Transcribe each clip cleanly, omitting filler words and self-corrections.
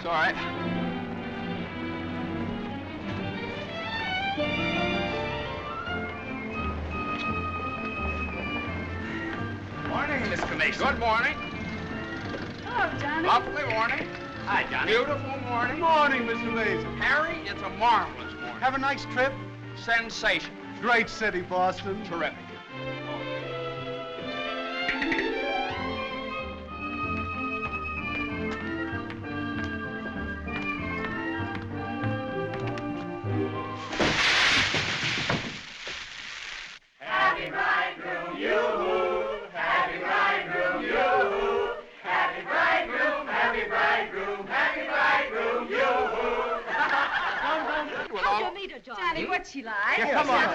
all right. Morning, Mr. Mason. Good morning. Hello, Johnny. Lovely morning. Hi, Johnny. Beautiful morning. Morning, Mr. Mason. Harry, it's a marvelous morning. Have a nice trip? Sensation. Great city, Boston. Terrific. Happy bridegroom, yoo-hoo! Happy bridegroom, yoo-hoo! Happy bridegroom, happy bridegroom, happy bridegroom, yoo-hoo! How'd you meet her, Johnny? What's she like? Come on.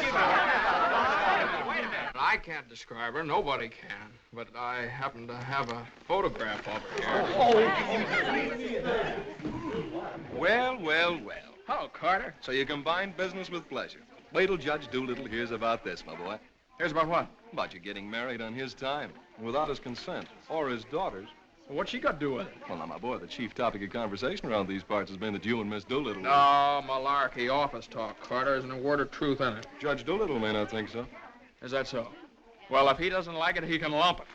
Wait a minute. I can't describe her. Nobody can. But I happen to have a photograph of her here. Well, well, well. Hello, Carter. So you combine business with pleasure. Wait till Judge Doolittle hears about this, my boy. Here's about what? About you getting married on his time, without his consent, or his daughter's. What's she got to do with it? Well, now, my boy, the chief topic of conversation around these parts has been that you and Miss Doolittle... No, malarkey, office talk, Carter. Isn't a word of truth in it. Judge Doolittle may not think so. Is that so? Well, if he doesn't like it, he can lump it.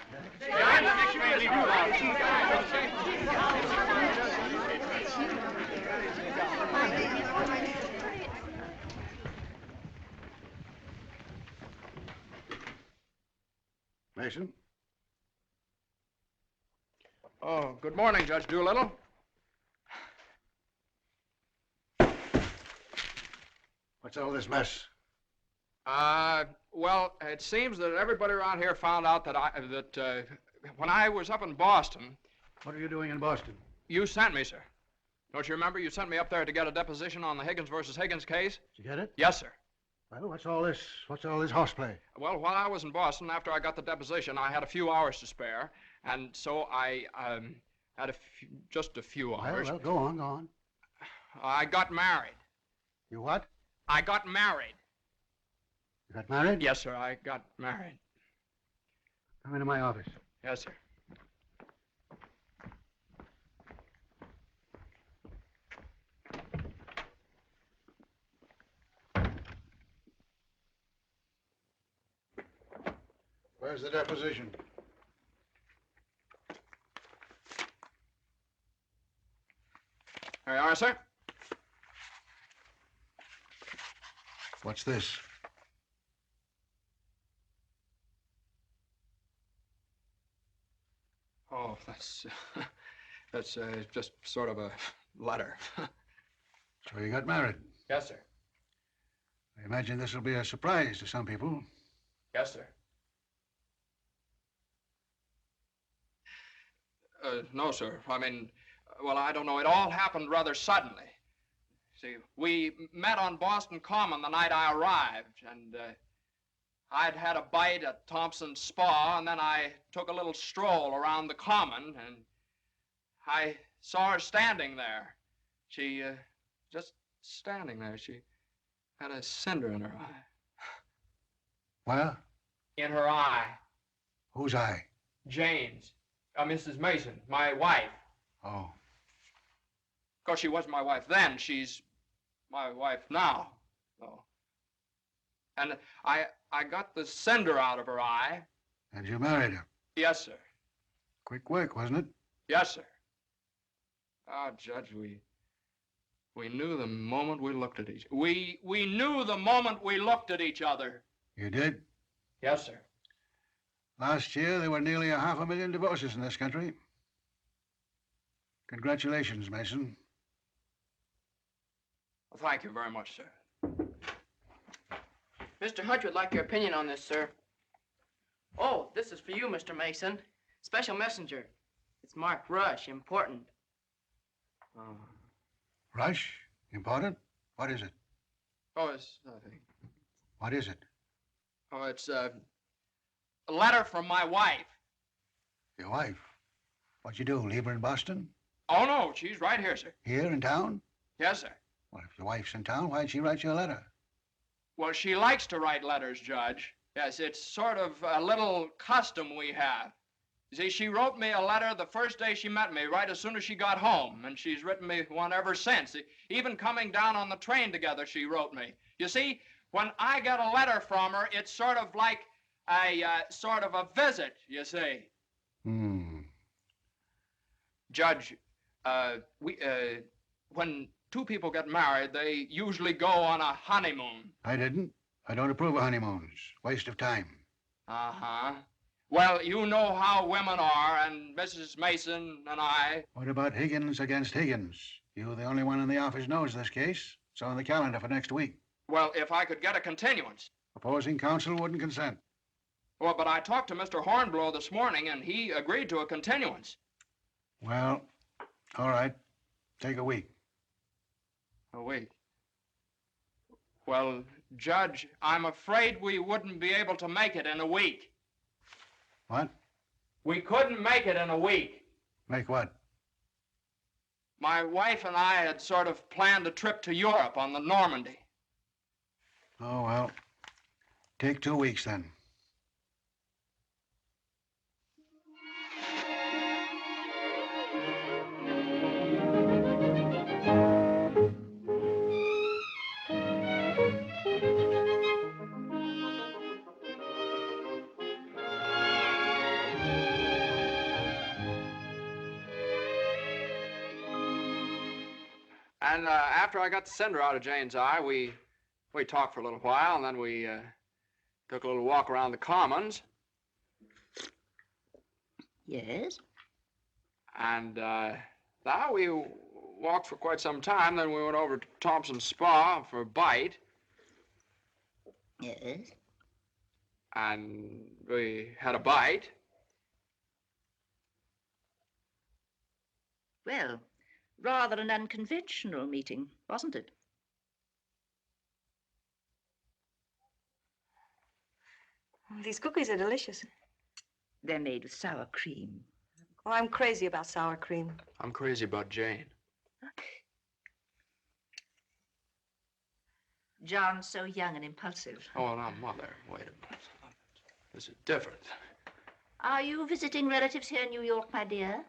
Mason? Oh, good morning, Judge Doolittle. What's all this mess? Well, it seems that everybody around here found out that when I was up in Boston... What are you doing in Boston? You sent me, sir. Don't you remember? You sent me up there to get a deposition on the Higgins versus Higgins case? Did you get it? Yes, sir. Well, what's all this horseplay? Well, while I was in Boston, after I got the deposition, I had a few hours to spare, and so I had just a few hours. Well, go on. I got married. You what? I got married. You got married? Yes, sir, I got married. Come into my office. Yes, sir. Where's the deposition? There you are, sir. What's this? Oh, that's just sort of a letter. So you got married. Yes, sir. I imagine this will be a surprise to some people. Yes, sir. No, sir. I mean, well, I don't know. It all happened rather suddenly. See, we met on Boston Common the night I arrived, and I'd had a bite at Thompson's Spa, and then I took a little stroll around the Common, and I saw her standing there. She, just standing there. She had a cinder in her eye. Where? In her eye. Whose eye? Jane's. Mrs. Mason, my wife. Oh. Of course, she wasn't my wife then. She's my wife now. So. And I got the cinder out of her eye. And you married her? Yes, sir. Quick work, wasn't it? Yes, sir. Ah, Judge, we knew the moment we looked at each other. We knew the moment we looked at each other. You did? Yes, sir. Last year, there were nearly 500,000 divorces in this country. Congratulations, Mason. Well, thank you very much, sir. Mr. Hunt would like your opinion on this, sir. Oh, this is for you, Mr. Mason. Special messenger. It's marked Rush, important. Rush? Important? What is it? Oh, it's nothing. What is it? Oh, it's a letter from my wife. Your wife? What'd you do, leave her in Boston? Oh, no, she's right here, sir. Here in town? Yes, sir. Well, if your wife's in town, why'd she write you a letter? Well, she likes to write letters, Judge. Yes, it's sort of a little custom we have. See, she wrote me a letter the first day she met me, right as soon as she got home, and she's written me one ever since. Even coming down on the train together, she wrote me. You see, when I get a letter from her, it's sort of like sort of a visit, you see. Judge, when two people get married, they usually go on a honeymoon. I didn't. I don't approve of honeymoons. Waste of time. Uh-huh. Well, you know how women are, and Mrs. Mason and I... What about Higgins against Higgins? You the only one in the office knows this case. It's on the calendar for next week. Well, if I could get a continuance. Opposing counsel wouldn't consent. Well, but I talked to Mr. Hornblow this morning, and he agreed to a continuance. Well, all right. Take a week. A week? Well, Judge, I'm afraid we wouldn't be able to make it in a week. What? We couldn't make it in a week. Make what? My wife and I had sort of planned a trip to Europe on the Normandy. Oh, well, take 2 weeks then. And after I got the cinder out of Jane's eye, we talked for a little while, and then we took a little walk around the Commons. Yes? And now we walked for quite some time, then we went over to Thompson's Spa for a bite. Yes? And we had a bite. Well, rather an unconventional meeting, wasn't it? These cookies are delicious. They're made with sour cream. Well, I'm crazy about sour cream. I'm crazy about Jane. John's so young and impulsive. Oh, now, Mother, wait a minute. This is different. Are you visiting relatives here in New York, my dear?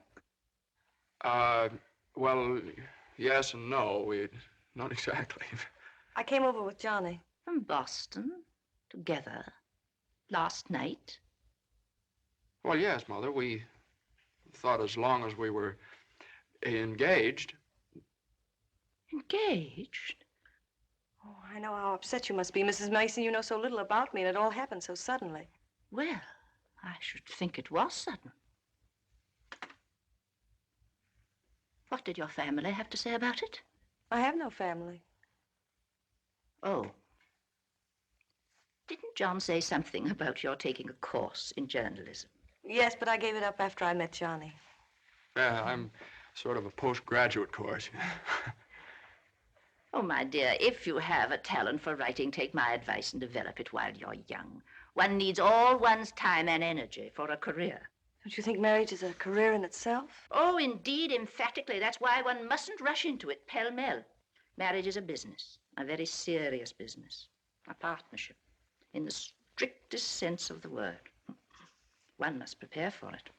Well, yes and no. Not exactly. I came over with Johnny. From Boston, together, last night? Well, yes, Mother. We thought as long as we were engaged. Engaged? Oh, I know how upset you must be, Mrs. Mason. You know so little about me, and it all happened so suddenly. Well, I should think it was sudden. What did your family have to say about it? I have no family. Oh. Didn't John say something about your taking a course in journalism? Yes, but I gave it up after I met Johnny. Yeah, I'm sort of a postgraduate course. Oh, my dear, if you have a talent for writing, take my advice and develop it while you're young. One needs all one's time and energy for a career. Don't you think marriage is a career in itself? Oh, indeed, emphatically. That's why one mustn't rush into it pell-mell. Marriage is a business, a very serious business, a partnership, in the strictest sense of the word. One must prepare for it.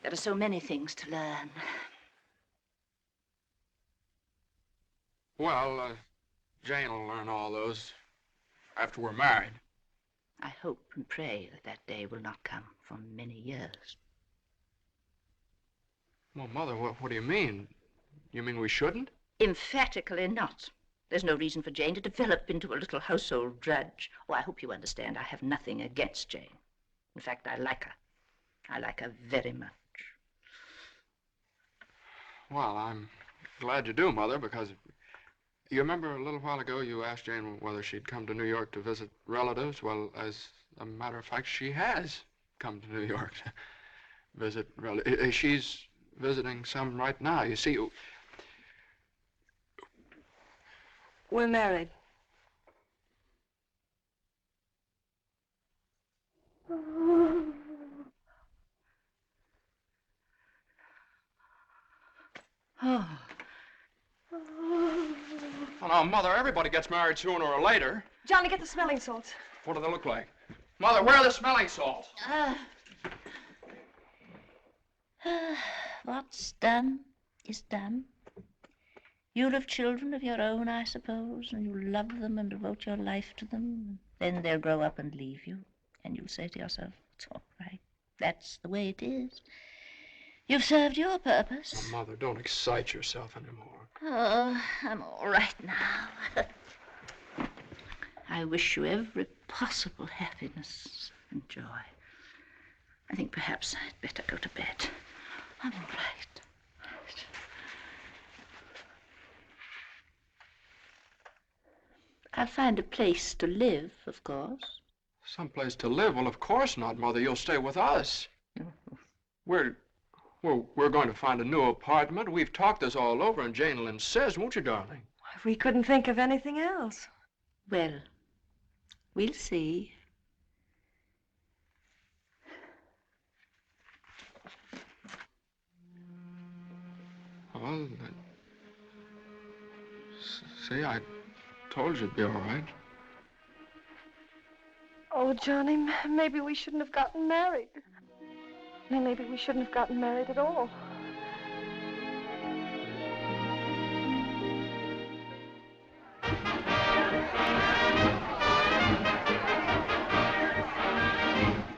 There are so many things to learn. Well, Jane will learn all those after we're married. I hope and pray that that day will not come for many years. Well, Mother, what do you mean? You mean we shouldn't? Emphatically not. There's no reason for Jane to develop into a little household drudge. Oh, I hope you understand. I have nothing against Jane. In fact, I like her. I like her very much. Well, I'm glad you do, Mother, because you remember a little while ago you asked Jane whether she'd come to New York to visit relatives? Well, as a matter of fact, she has come to New York to visit relatives. She's visiting some right now. You see, We're married. Oh. well, now, Mother, everybody gets married sooner or later. Johnny, get the smelling salts. What do they look like? Mother, where are the smelling salts? What's done is done. You'll have children of your own, I suppose, and you'll love them and devote your life to them. Then they'll grow up and leave you, and you'll say to yourself, it's all right. That's the way it is. You've served your purpose. Oh, Mother, don't excite yourself anymore. Oh, I'm all right now. I wish you every possible happiness and joy. I think perhaps I'd better go to bed. I'm all right. I'll find a place to live, of course. Someplace to live? Well, of course not, Mother. You'll stay with us. We're going to find a new apartment. We've talked this all over, and Jane will insist, won't you, darling? We couldn't think of anything else. Well, we'll see. Well, see, I told you it'd be all right. Oh, Johnny, maybe we shouldn't have gotten married. Maybe we shouldn't have gotten married at all.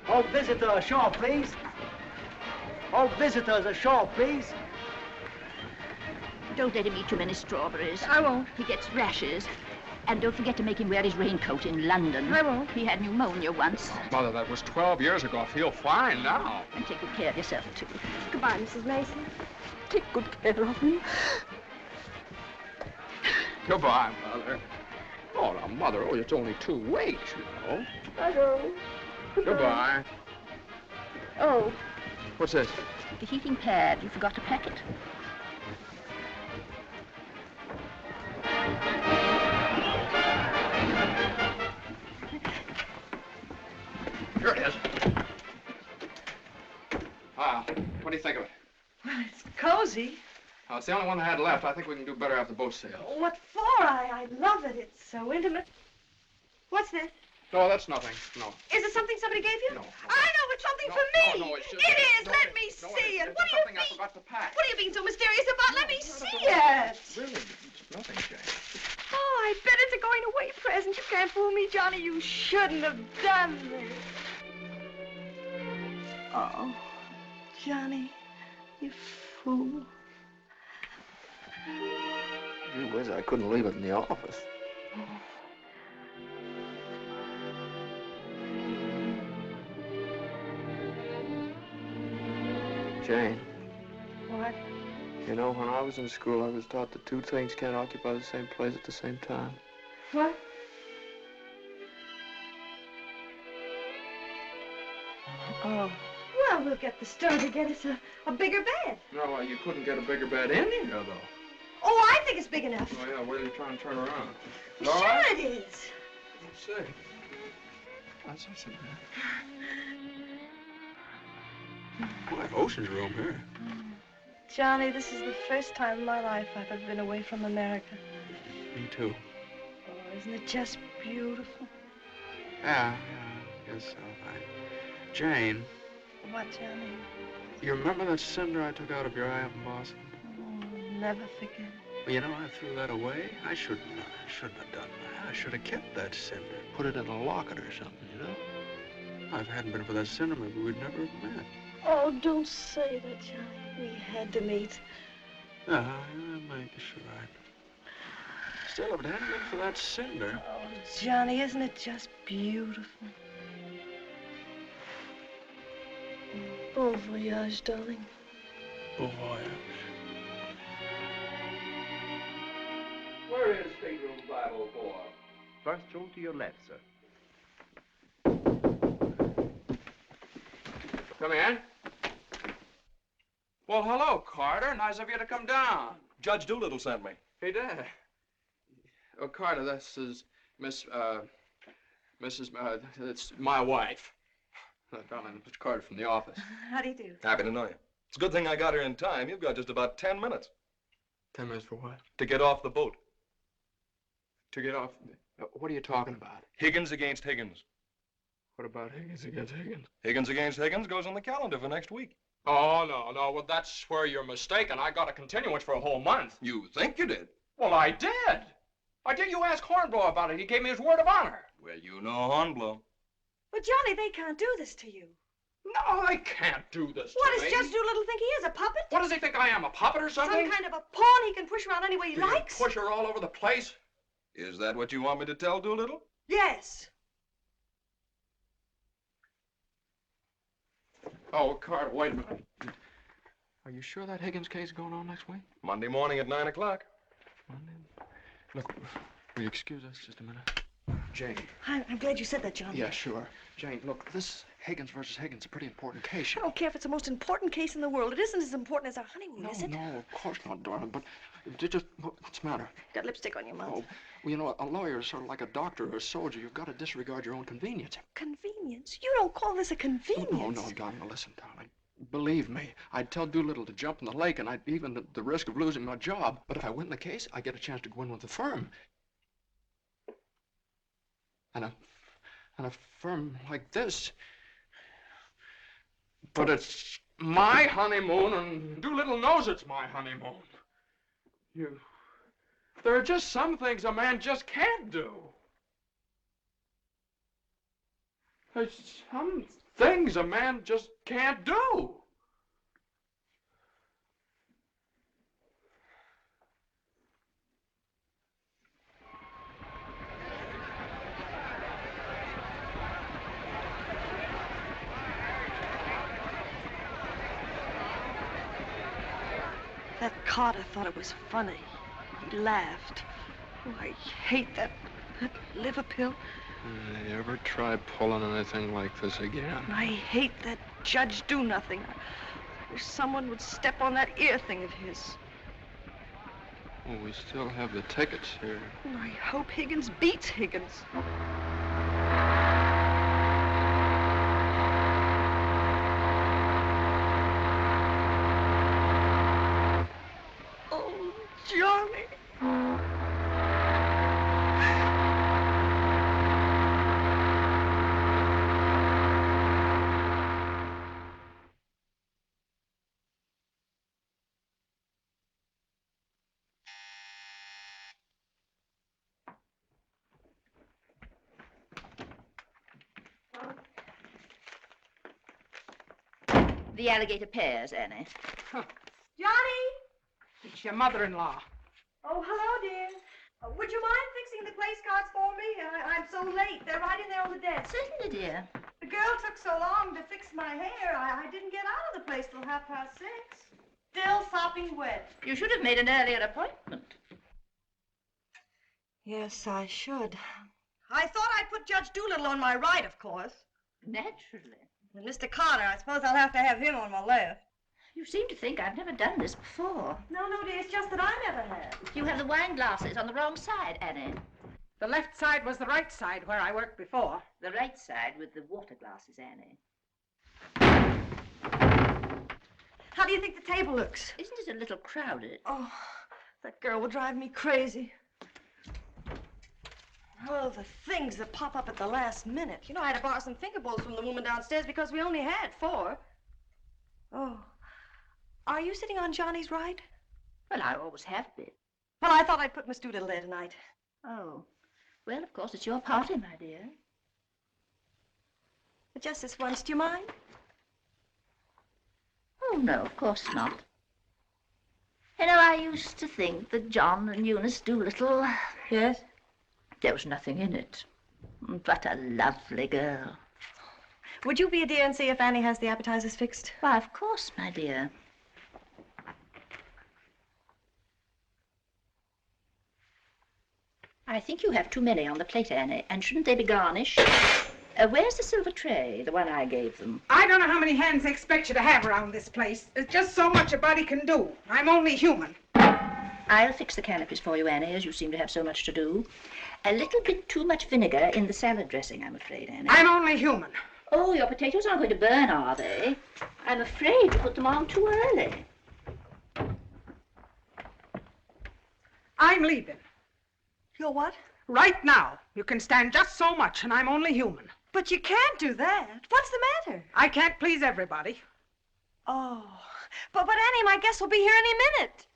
All visitors ashore, please. All visitors ashore, please. Don't let him eat too many strawberries. I won't. He gets rashes. And don't forget to make him wear his raincoat in London. I won't. He had pneumonia once. Mother, that was 12 years ago. I feel fine now. And take good care of yourself, too. Goodbye, Mrs. Mason. Take good care of him. Goodbye, Mother. Oh, now, Mother, it's only 2 weeks, you know. I go. Goodbye. Oh. What's this? The heating pad. You forgot to pack it. Here it is. What do you think of it? Well, it's cozy. It's the only one I had left. I think we can do better after boat sale. What for? I love it. It's so intimate. What's this? No, that's nothing. No. Is it something somebody gave you? No. I know, it's something No, for me. no, it's just- It is. no, Let me no, see it. it's What do you something I mean? forgot to pack. What are you being so mysterious about? Let me No, see no, no. it. Really, it's nothing, Jane. Oh, I bet it's a going away present. You can't fool me, Johnny. You shouldn't have done this. Oh, Johnny, you fool. Gee whiz, I couldn't leave it in the office. Jane, What? you know, when I was in school, I was taught that 2 things can't occupy the same place at the same time. What? Oh. Well, we'll get the store to get us a bigger bed. No, you couldn't get a bigger bed in here, though. Oh, I think it's big enough. Oh, yeah, where are you trying to turn around? Sure All right. it is. Let's see. That's it. Like Ocean's room here. Johnny, this is the first time in my life I've ever been away from America. Me too. Oh, isn't it just beautiful? Yeah, I guess so. Jane, What, Johnny? you remember that cinder I took out of your eye up in Boston? Oh, never forget. Well, you know, I threw that away. I shouldn't have done that. I should have kept that cinder, put it in a locket or something, you know? If it hadn't been for that cinder, maybe we'd never have met. Oh, don't say that, Johnny. We had to meet. Yeah, maybe you're right. Still, if it hadn't been for that cinder... Oh, Johnny, isn't it just beautiful? Bon voyage, darling. Bon voyage. Where is stateroom 504? First room to your left, sir. Come in. Well, hello, Carter. Nice of you to come down. Judge Doolittle sent me. He did. Oh, Carter, this is it's my wife. Darling, it's Carter from the office. How do you do? Happy to know you. It's a good thing I got here in time. You've got just about 10 minutes 10 minutes for what? to get off the boat. To get off. What are you talking about? Higgins against Higgins. What about Higgins against Higgins? Higgins against Higgins goes on the calendar for next week. Oh, no. Well, that's where you're mistaken. I got a continuance for a whole month. You think you did? Well, I did. I did. You ask Hornblow about it. He gave me his word of honor. Well, you know Hornblow. But, Johnny, they can't do this to you. No, they can't do this What to does me. Judge Doolittle think he is, a puppet? What does he think I am, a puppet or something? Some kind of a pawn he can push around any way he Do you likes? push her all over the place? Is that what you want me to tell Doolittle? Yes. Oh, Carter, wait a minute. Are you sure that Higgins case is going on next week? Monday morning at 9 o'clock. Monday? Look, will you excuse us just a minute? Jane. I'm glad you said that, Johnny. Yeah, sure. Jane, look, this Higgins versus Higgins is a pretty important case. I don't care if it's the most important case in the world. It isn't as important as our honeymoon, is it? No, of course not, darling, but what's the matter? Got lipstick on your mouth. Oh, well, you know, a lawyer is sort of like a doctor or a soldier. You've got to disregard your own convenience. Convenience? You don't call this a convenience. Oh, no, darling, listen, darling. Believe me, I'd tell Doolittle to jump in the lake, and I'd even at the risk of losing my job. But if I win the case, I get a chance to go in with the firm. And a firm like this. But it's my honeymoon, and Doolittle knows it's my honeymoon. There are just some things a man just can't do. There's some things a man just can't do. That Carter thought it was funny. He laughed. Oh, I hate that liver pill. You ever try pulling anything like this again? I hate that Judge Do-Nothing. I wish someone would step on that ear thing of his. Oh, we still have the tickets here. Oh, I hope Higgins beats Higgins. Oh, Johnny. The alligator pears, Annie. Johnny! It's your mother-in-law. Oh, hello, dear. Would you mind fixing the place cards for me? I'm so late. They're right in there on the desk. Certainly, dear. The girl took so long to fix my hair, I didn't get out of the place till 6:30. Still sopping wet. You should have made an earlier appointment. Yes, I should. I thought I'd put Judge Doolittle on my right, of course. Naturally. And Mr. Carter, I suppose I'll have to have him on my left. You seem to think I've never done this before. No, dear, it's just that I never have. You have the wine glasses on the wrong side, Annie. The left side was the right side where I worked before. The right side with the water glasses, Annie. How do you think the table looks? Isn't it a little crowded? Oh, that girl will drive me crazy. Oh, the things that pop up at the last minute. You know, I had to borrow some finger bowls from the woman downstairs because we only had 4. Oh. Are you sitting on Johnny's right? Well, I always have been. Well, I thought I'd put Miss Doolittle there tonight. Oh. Well, of course, it's your party, my dear. But just this once, do you mind? Oh, no, of course not. You know, I used to think that John and Eunice Doolittle... Yes? There was nothing in it. But a lovely girl. Would you be a dear and see if Annie has the appetizers fixed? Why, of course, my dear. I think you have too many on the plate, Annie, and shouldn't they be garnished? Where's the silver tray, the one I gave them? I don't know how many hands they expect you to have around this place. There's just so much a body can do. I'm only human. I'll fix the canopies for you, Annie, as you seem to have so much to do. A little bit too much vinegar in the salad dressing, I'm afraid, Annie. I'm only human. Oh, your potatoes aren't going to burn, are they? I'm afraid you put them on too early. I'm leaving. You're what? Right now. You can stand just so much, and I'm only human. But you can't do that. What's the matter? I can't please everybody. Oh, but Annie, my guest will be here any minute.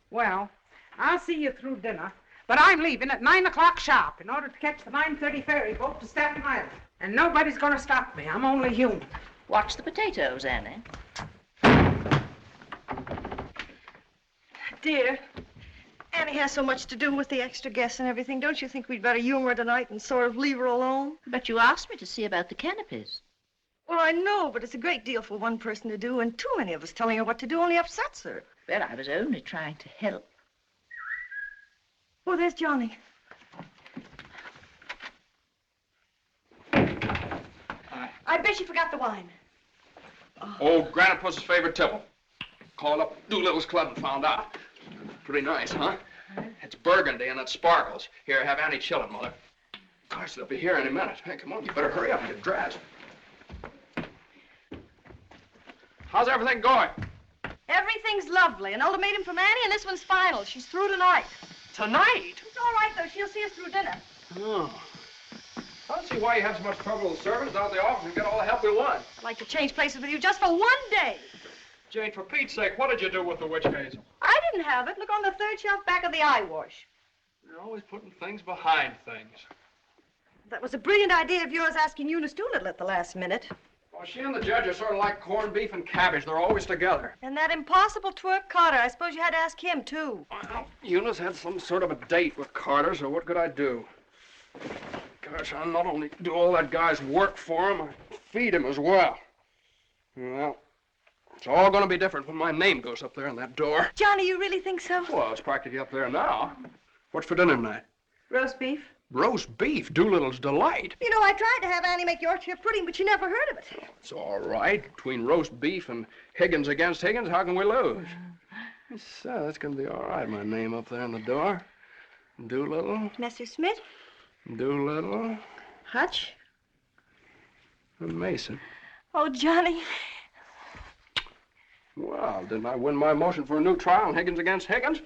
Well, I'll see you through dinner, but I'm leaving at 9 o'clock sharp in order to catch the 9:30 ferry boat to Staten Island. And nobody's going to stop me. I'm only human. Watch the potatoes, Annie. Dear, Annie has so much to do with the extra guests and everything. Don't you think we'd better humor her tonight and sort of leave her alone? But you asked me to see about the canopies. Well, I know, but it's a great deal for one person to do, and too many of us telling her what to do only upsets her. Well, I was only trying to help. Oh, there's Johnny. I bet you forgot the wine. Old Grandpa's favorite tipple. Called up Doolittle's club and found out. Pretty nice, huh? It's burgundy and it sparkles. Here, have Annie chillin', Mother. Gosh, they'll be here any minute. Hey, come on, you better hurry up and get dressed. How's everything going? Everything's lovely. An ultimatum from Annie, and this one's final. She's through tonight. Tonight? It's all right, though. She'll see us through dinner. Oh. I don't see why you have so much trouble with servants out of the office and get all the help we want. I'd like to change places with you just for one day. Jane, for Pete's sake, what did you do with the witch case? I didn't have it. Look on the third shelf back of the eye wash. You're always putting things behind things. That was a brilliant idea of yours asking Eunice Doolittle at the last minute. Well, she and the judge are sort of like corned beef and cabbage. They're always together. And that impossible twerp Carter. I suppose you had to ask him, too. Well, Eunice had some sort of a date with Carter, so what could I do? Gosh, I not only do all that guy's work for him, I feed him as well. Well, it's all going to be different when my name goes up there on that door. Johnny, you really think so? Well, it's practically up there now. What's for dinner tonight? Roast beef. Roast beef, Doolittle's delight. You know, I tried to have Annie make Yorkshire pudding, but she never heard of it. It's all right. Between roast beef and Higgins against Higgins, how can we lose? So that's going to be all right, my name up there on the door. Doolittle, Messr. Smith? Doolittle, Hutch? and Mason. Oh, Johnny. Well, didn't I win my motion for a new trial on Higgins against Higgins?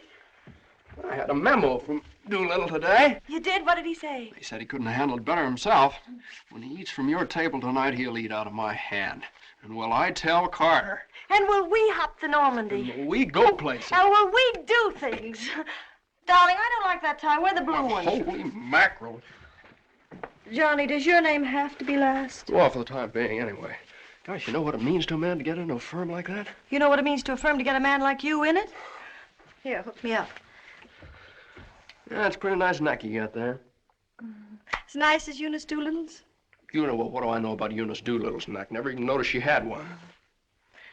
I had a memo from Doolittle today. You did? What did he say? He said he couldn't have handled it better himself. When he eats from your table tonight, he'll eat out of my hand. And will I tell Carter? And will we hop the Normandy? And will we go places? And will we do things? Darling, I don't like that tie. Wear the blue one. Holy mackerel. Johnny, does your name have to be last? Well, for the time being, anyway. Gosh, you know what it means to a man to get into a firm like that? You know what it means to a firm to get a man like you in it? Here, hook me up. Yeah, it's a pretty nice neck you got there. As nice as Eunice Doolittle's? You know, what do I know about Eunice Doolittle's neck? Never even noticed she had one.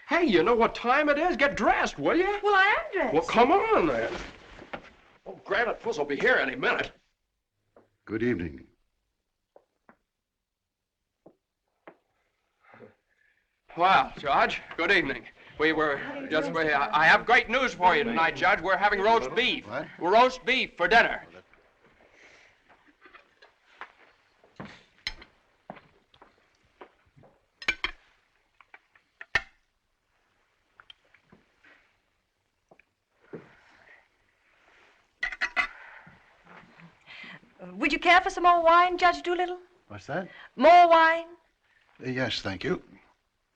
Hey, you know what time it is? Get dressed, will you? Well, I am dressed. Well, come on, then. Oh, Granite Puss will be here any minute. Good evening. Well, Judge, good evening. We were just... I have great news for you tonight, Judge. We're having roast beef. What? Roast beef for dinner. Would you care for some more wine, Judge Doolittle? What's that? More wine? Yes, thank you.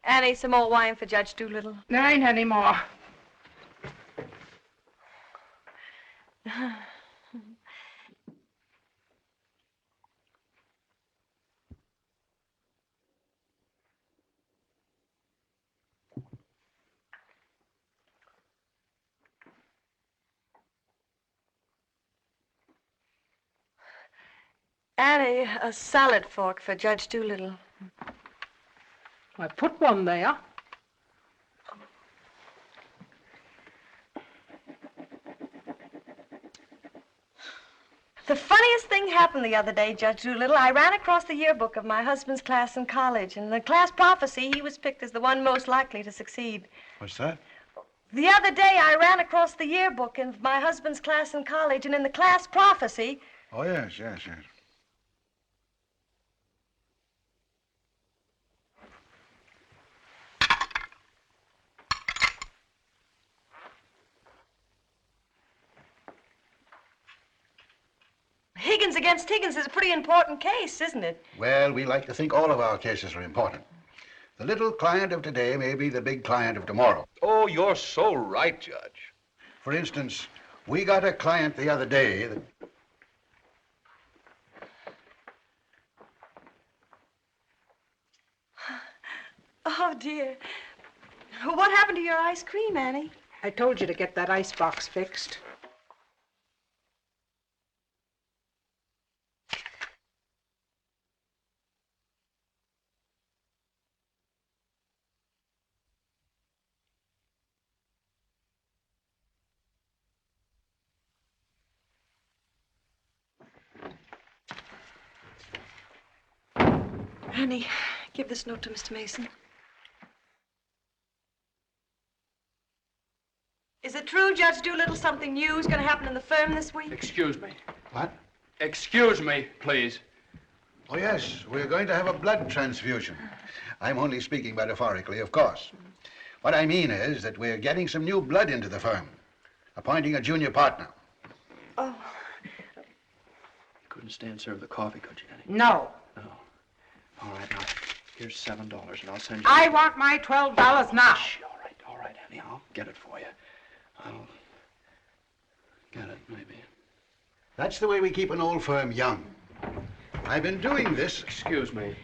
Annie, some more wine for Judge Doolittle. There ain't any more. Annie, a salad fork for Judge Doolittle. I put one there. The funniest thing happened the other day, Judge Doolittle. I ran across the yearbook of my husband's class in college, and in the class prophecy, he was picked as the one most likely to succeed. What's that? The other day, I ran across the yearbook of my husband's class in college, and in the class prophecy... Oh, yes, yes, yes. Higgins Higgins against Higgins is a pretty important case, isn't it? Well, we like to think all of our cases are important. The little client of today may be the big client of tomorrow. Oh, you're so right, Judge. For instance, we got a client the other day that... Oh, dear. What happened to your ice cream, Annie? I told you to get that ice box fixed. Annie, give this note to Mr. Mason. Is it true, Judge Doolittle, something new is going to happen in the firm this week? Excuse me. What? Excuse me, please. Oh, yes, we're going to have a blood transfusion. I'm only speaking metaphorically, of course. What I mean is that we're getting some new blood into the firm, appointing a junior partner. Oh. Couldn't stand serve the coffee, could you, Annie? No. No. All right, now, here's $7, and I'll send you... I want my $12 now. Shh, all right, Annie, I'll get it for you. I'll get it, maybe. That's the way we keep an old firm young. I've been doing this Excuse me,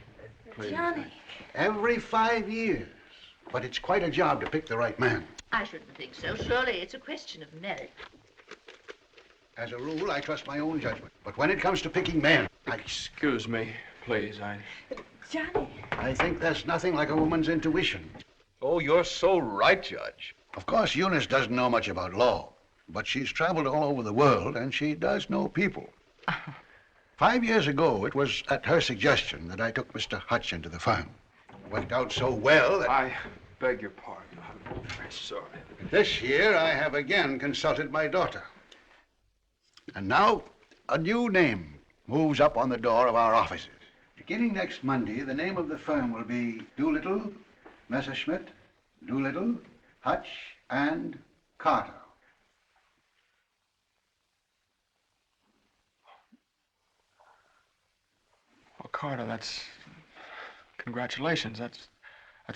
please. Johnny. every 5 years, but it's quite a job to pick the right man. I shouldn't think so. Surely it's a question of merit. As a rule, I trust my own judgment. But when it comes to picking men, Excuse me, please, Johnny. I think there's nothing like a woman's intuition. Oh, you're so right, Judge. Of course, Eunice doesn't know much about law, but she's traveled all over the world, and she does know people. 5 years ago, it was at her suggestion that I took Mr. Hutch into the firm. It worked out so well that I beg your pardon. I'm very sorry. this year I have again consulted my daughter. And now, a new name moves up on the door of our offices. Beginning next Monday, the name of the firm will be Doolittle, Messerschmitt, Doolittle, Hutch, and Carter. Well, Carter, that's... Congratulations. That's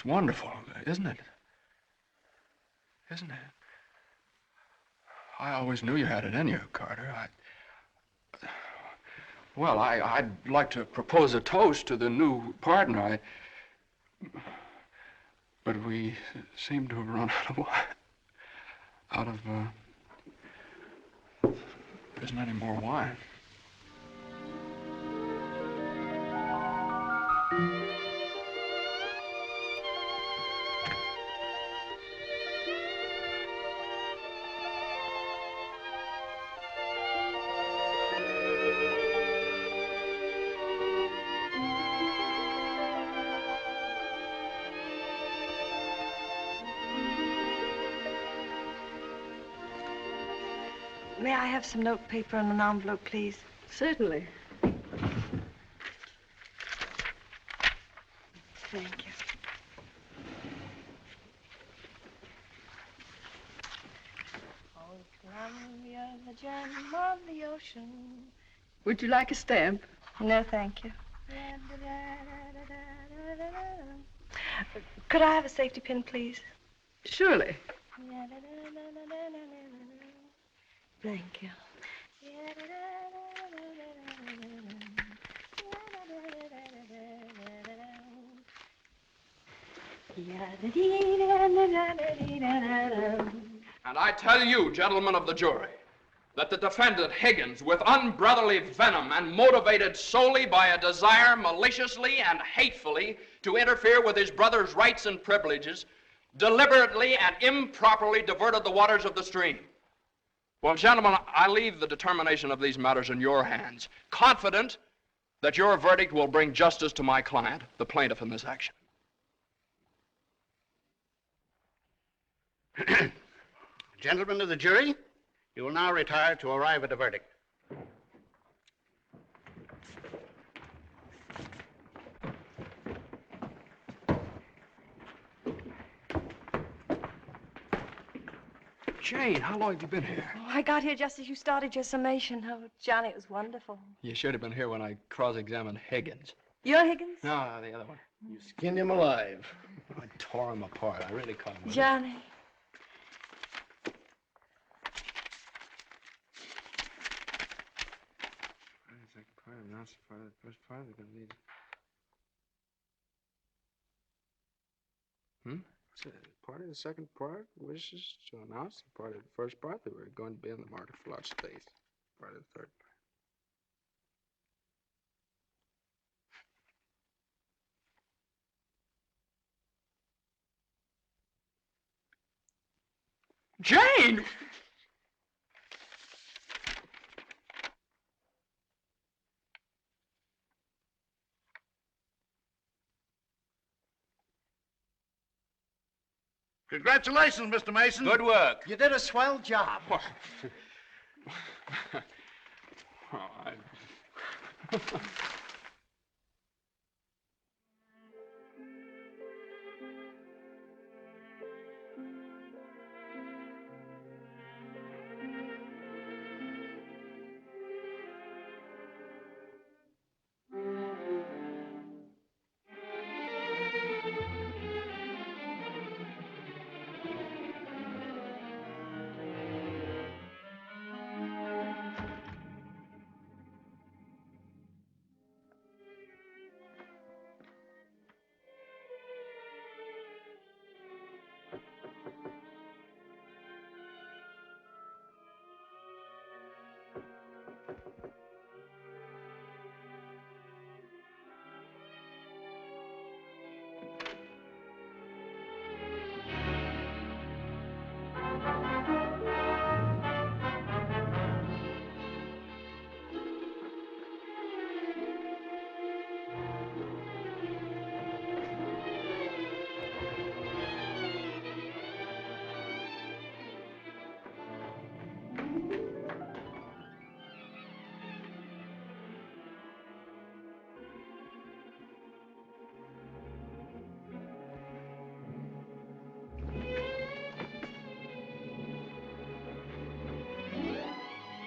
wonderful, isn't it? Isn't it? I always knew you had it in you, Carter. Well, I'd like to propose a toast to the new partner. But we seem to have run out of wine. There isn't any more wine. May I have some notepaper and an envelope, please? Certainly. Thank you. Oh, Columbia, the gem on the ocean. Would you like a stamp? No, thank you. Could I have a safety pin, please? Surely. Thank you. And I tell you, gentlemen of the jury, that the defendant Higgins, with unbrotherly venom and motivated solely by a desire maliciously and hatefully to interfere with his brother's rights and privileges, deliberately and improperly diverted the waters of the stream. Well, gentlemen, I leave the determination of these matters in your hands, confident that your verdict will bring justice to my client, the plaintiff in this action. Gentlemen of the jury, you will now retire to arrive at a verdict. Jane, how long have you been here? Oh, I got here just as you started your summation. Oh, Johnny, it was wonderful. You should have been here when I cross-examined Higgins. You're Higgins? No, the other one. You skinned him alive. I tore him apart. I really caught him. Johnny. Second part, announce the part of the first part. We're going to need... Part of the second part wishes to announce the part of the first part that we're going to be in the market for lot space. Part of the third part. Jane! Congratulations, Mr. Mason. Good work. You did a swell job.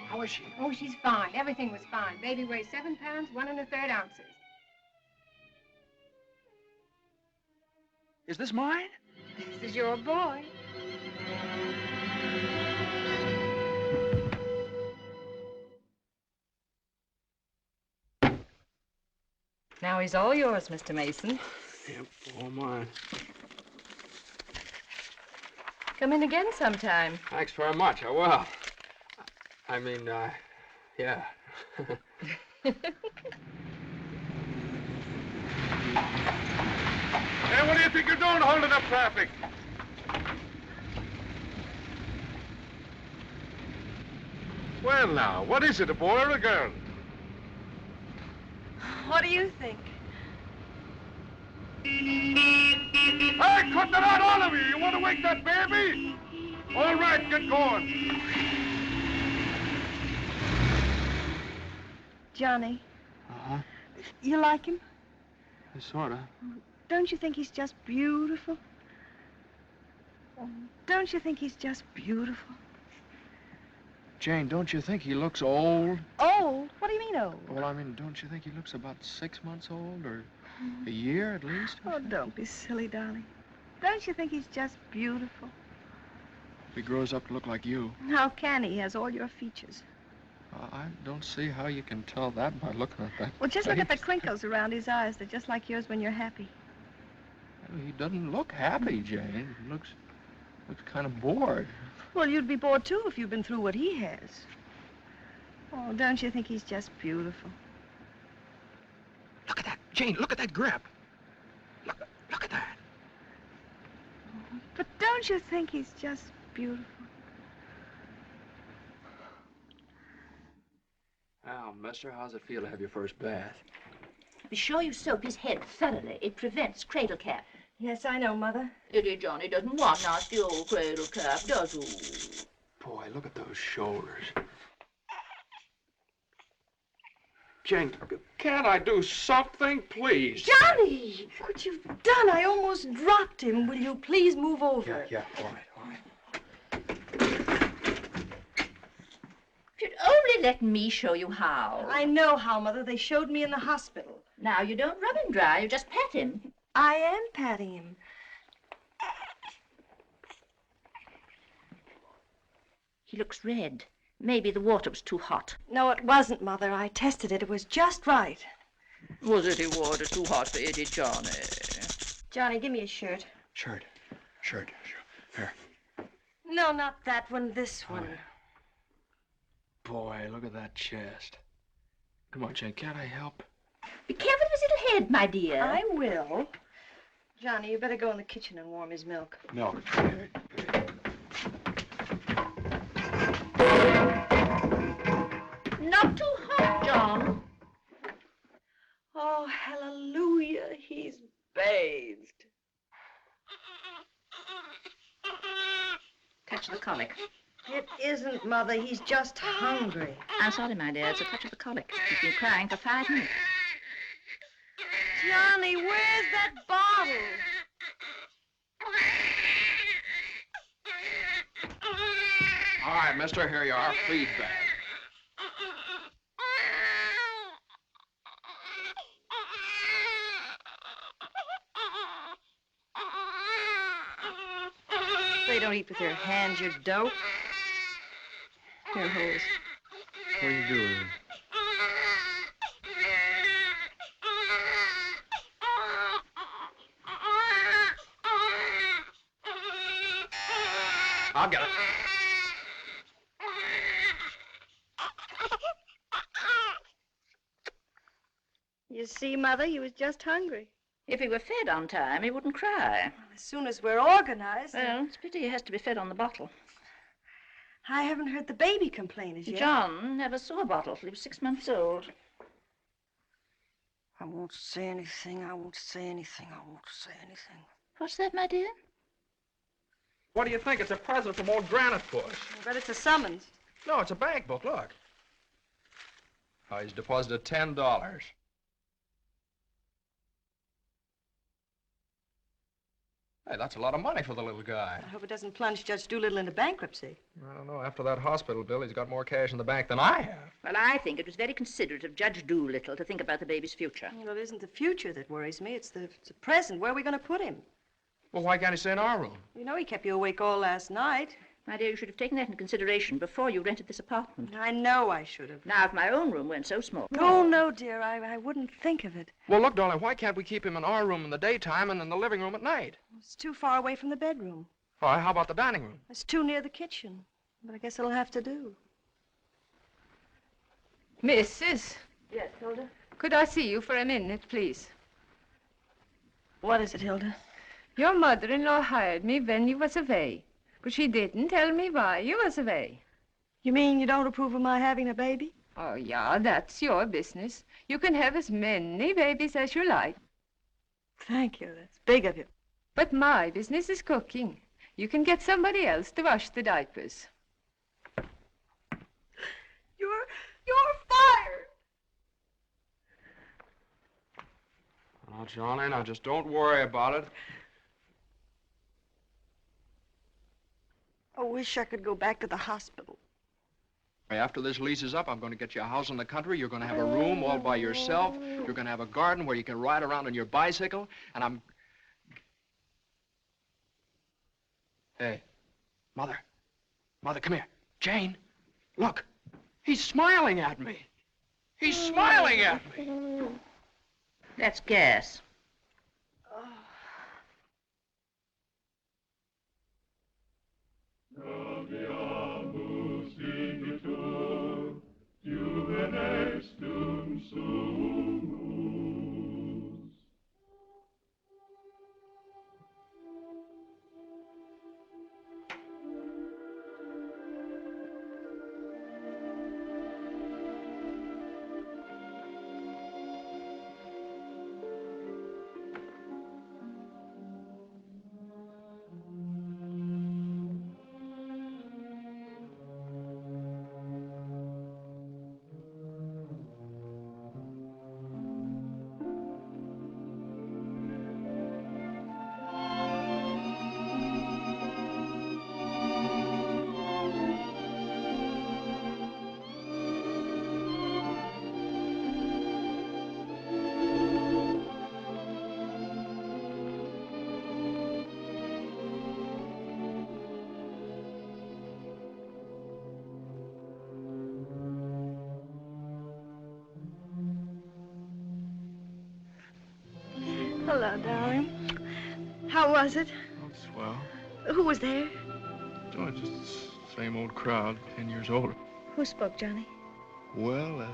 How is she? Oh, she's fine. Everything was fine. Baby weighs 7 pounds, 1 1/3 ounces. Is this mine? This is your boy. Now he's all yours, Mr. Mason. Yep, all mine. Come in again sometime. Thanks very much. I will. I mean, yeah. Hey, what do you think you're doing holding up traffic? Well, now, what is it, a boy or a girl? What do you think? Hey, cut that out, all of you! You want to wake that baby? All right, get going. Johnny, Uh-huh. you like him? Sort of. Don't you think he's just beautiful? Don't you think he's just beautiful? Jane, don't you think he looks old? Old? What do you mean old? Well, I mean, don't you think he looks about 6 months old, or a year at least? Oh, don't be silly, darling. Don't you think he's just beautiful? If he grows up to look like you. How can he? He has all your features. I don't see how you can tell that by looking at that. Well, just look at the face. crinkles around his eyes. They're just like yours when you're happy. He doesn't look happy, Jane. He looks kind of bored. Well, you'd be bored, too, if you'd been through what he has. Oh, don't you think he's just beautiful? Look at that, Jane. Look at that grip. Look at that. But don't you think he's just beautiful? Well, mister, how's it feel to have your first bath? Be sure you soap his head thoroughly. It prevents cradle cap. Yes, I know, Mother. Dear Johnny doesn't want nasty old cradle cap, does he? Boy, look at those shoulders. Jane, can't I do something, please? Johnny! What you've done, I almost dropped him. Will you please move over? Yeah, all right. you'd only let me show you how. I know how, Mother. They showed me in the hospital. Now, you don't rub him dry, you just pat him. I am patting him. He looks red. Maybe the water was too hot. No, it wasn't, Mother. I tested it. It was just right. Was it water too hot for Eddie, Johnny? Johnny, give me a shirt. Shirt. Here. No, not that one. This one. Boy, look at that chest. Come on, Jane, can't I help? Be careful of his little head, my dear. I will. Johnny, you better go in the kitchen and warm his milk. Milk. Not too hot, John. Oh, hallelujah. He's bathed. Touch the colic. It isn't, Mother. He's just hungry. I'm sorry, my dear. It's a touch of the colic. He's been crying for 5 minutes. Johnny, where's that bottle? All right, mister, here you are. Feed bag. They don't eat with their hands, you dope. Here, hose. What are you doing? I'll get it. You see, Mother, he was just hungry. If he were fed on time, he wouldn't cry. As soon as we're organized. Well, it's a pity he has to be fed on the bottle. I haven't heard the baby complain as yet. John never saw a bottle till he was 6 months old. I won't say anything. I won't say anything. I won't say anything. What's that, my dear? What do you think? It's a present from old Granite Bush. I bet it's a summons. No, it's a bank book. Look. Oh, he's deposited $10. Hey, that's a lot of money for the little guy. I hope it doesn't plunge Judge Doolittle into bankruptcy. I don't know. After that hospital bill, he's got more cash in the bank than I have. Well, I think it was very considerate of Judge Doolittle to think about the baby's future. Well, it isn't the future that worries me. It's the present. Where are we going to put him? Well, why can't he stay in our room? You know he kept you awake all last night. My dear, you should have taken that into consideration before you rented this apartment. I know I should have. Now, if my own room weren't so small. Oh, no, dear. I wouldn't think of it. Well, look, darling, why can't we keep him in our room in the daytime and in the living room at night? It's too far away from the bedroom. All right, how about the dining room? It's too near the kitchen. But I guess it'll have to do. Mrs. Yes, Hilda? Could I see you for a minute, please? What is it, Hilda? Your mother-in-law hired me when you was away, but she didn't tell me why you was away. You mean you don't approve of my having a baby? Oh, yeah, that's your business. You can have as many babies as you like. Thank you. That's big of you. But my business is cooking. You can get somebody else to wash the diapers. You're fired. Oh, Johnny, now just don't worry about it. I wish I could go back to the hospital. After this lease is up, I'm going to get you a house in the country. You're going to have a room all by yourself. You're going to have a garden where you can ride around on your bicycle. And I'm... Hey, Mother. Mother, come here. Jane, look. He's smiling at me. He's smiling at me. That's gas. Hello, darling. How was it? Oh, swell. Who was there? Oh, just the same old crowd, 10 years older. Who spoke, Johnny? Well,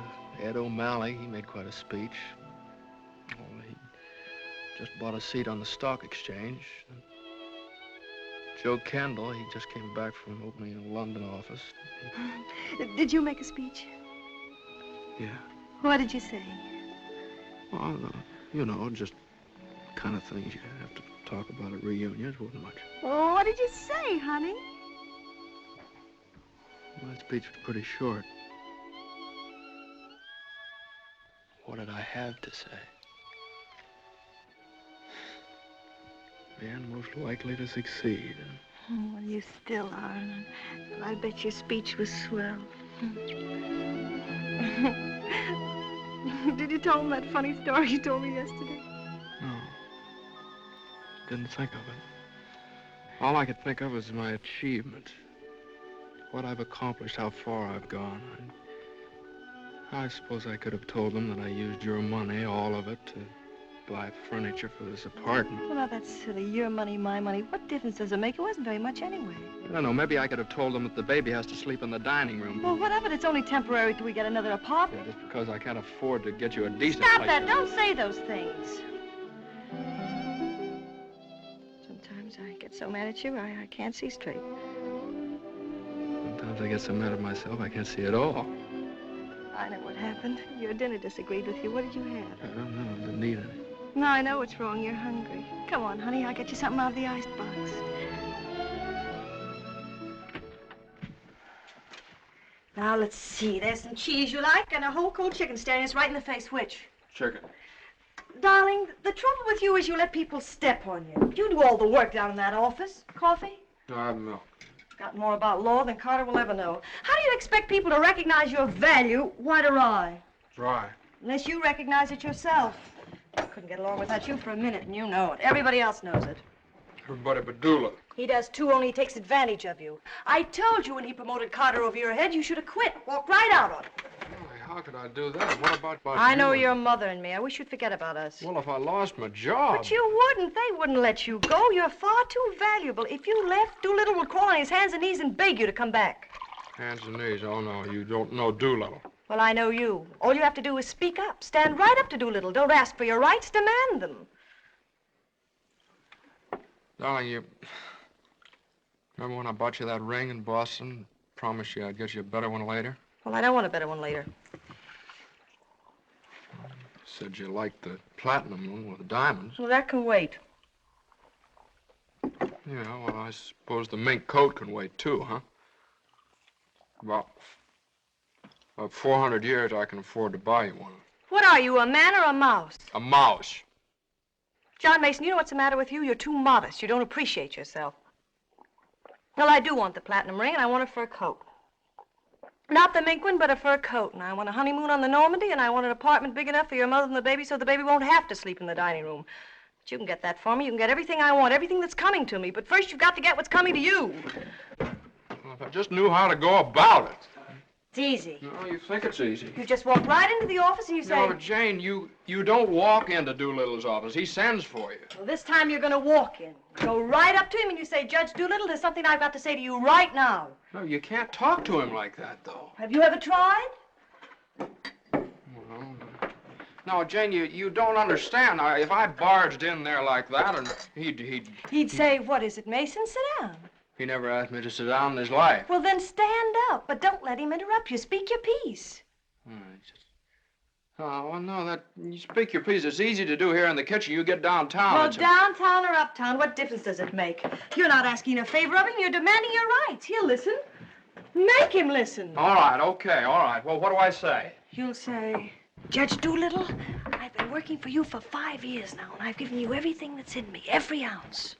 Ed O'Malley, he made quite a speech. Oh, he just bought a seat on the stock exchange. Joe Kendall, he just came back from opening a London office. Did you make a speech? Yeah. What did you say? Well, you know, just kind of things you have to talk about at reunions. Wasn't much. Oh, what did you say, honey? My speech was pretty short. What did I have to say? Man most likely to succeed. Oh, well, you still are. And I bet your speech was swell. Did you tell him that funny story you told me yesterday? No. Didn't think of it. All I could think of was my achievements. What I've accomplished, how far I've gone. I suppose I could have told them that I used your money, all of it, to buy furniture for this apartment. Well, now, that's silly. Your money, my money. What difference does it make? It wasn't very much anyway. I don't know, maybe I could have told them that the baby has to sleep in the dining room. Well, what of it? It's only temporary till we get another apartment. Yeah, just because I can't afford to get you a decent Stop place that. to Don't live. say those things. Sometimes I get so mad at you, I can't see straight. Sometimes I get so mad at myself I can't see at all. I know what happened. Your dinner disagreed with you. What did you have? I don't know, I didn't need any. No, I know what's wrong. You're hungry. Come on, honey. I'll get you something out of the icebox. Now, let's see. There's some cheese you like and a whole cold chicken staring us right in the face. Which? Chicken. Darling, the trouble with you is you let people step on you. You do all the work down in that office. Coffee? No, I have milk. Got more about law than Carter will ever know. How do you expect people to recognize your value, white or rye? Dry. Unless you recognize it yourself. I couldn't get along without you for a minute, and you know it. Everybody else knows it. Everybody but Doolittle. He does too, only he takes advantage of you. I told you when he promoted Carter over your head, you should have quit. Walked right out on him. How could I do that? What about I know you? your mother and me. I wish you'd forget about us. Well, if I lost my job... But you wouldn't. They wouldn't let you go. You're far too valuable. If you left, Doolittle would crawl on his hands and knees and beg you to come back. Hands and knees. Oh, no, you don't know Doolittle. Well, I know you. All you have to do is speak up. Stand right up to Doolittle. Don't ask for your rights. Demand them. Darling, you... Remember when I bought you that ring in Boston? Promised you I'd get you a better one later? Well, I don't want a better one later. Said you liked the platinum one with the diamonds. Well, that can wait. Yeah, well, I suppose the mink coat can wait, too, huh? About 400 years, I can afford to buy you one. What are you, a man or a mouse? A mouse. John Mason, you know what's the matter with you? You're too modest. You don't appreciate yourself. Well, I do want the platinum ring, and I want a fur coat. Not the mink one, but a fur coat. And I want a honeymoon on the Normandy, and I want an apartment big enough for your mother and the baby so the baby won't have to sleep in the dining room. But you can get that for me. You can get everything I want, everything that's coming to me. But first, you've got to get what's coming to you. Well, if I just knew how to go about it. It's easy. No, you think it's easy. You just walk right into the office and you say... No, but Jane, you don't walk into Doolittle's office. He sends for you. Well, this time you're going to walk in. Go right up to him and you say, Judge Doolittle, there's something I've got to say to you right now. No, you can't talk to him like that, though. Have you ever tried? Well, no, Jane, you don't understand. If I barged in there like that, and He'd say, what is it, Mason? Sit down. He never asked me to sit down in his life. Well, then stand up, but don't let him interrupt you. Speak your piece. Oh, well, no, you speak your piece. It's easy to do here in the kitchen. You get downtown. Well, downtown or uptown, what difference does it make? You're not asking a favor of him. You're demanding your rights. He'll listen. Make him listen. All right, okay, all right. Well, what do I say? You'll say, Judge Doolittle, I've been working for you for 5 years now, and I've given you everything that's in me, every ounce.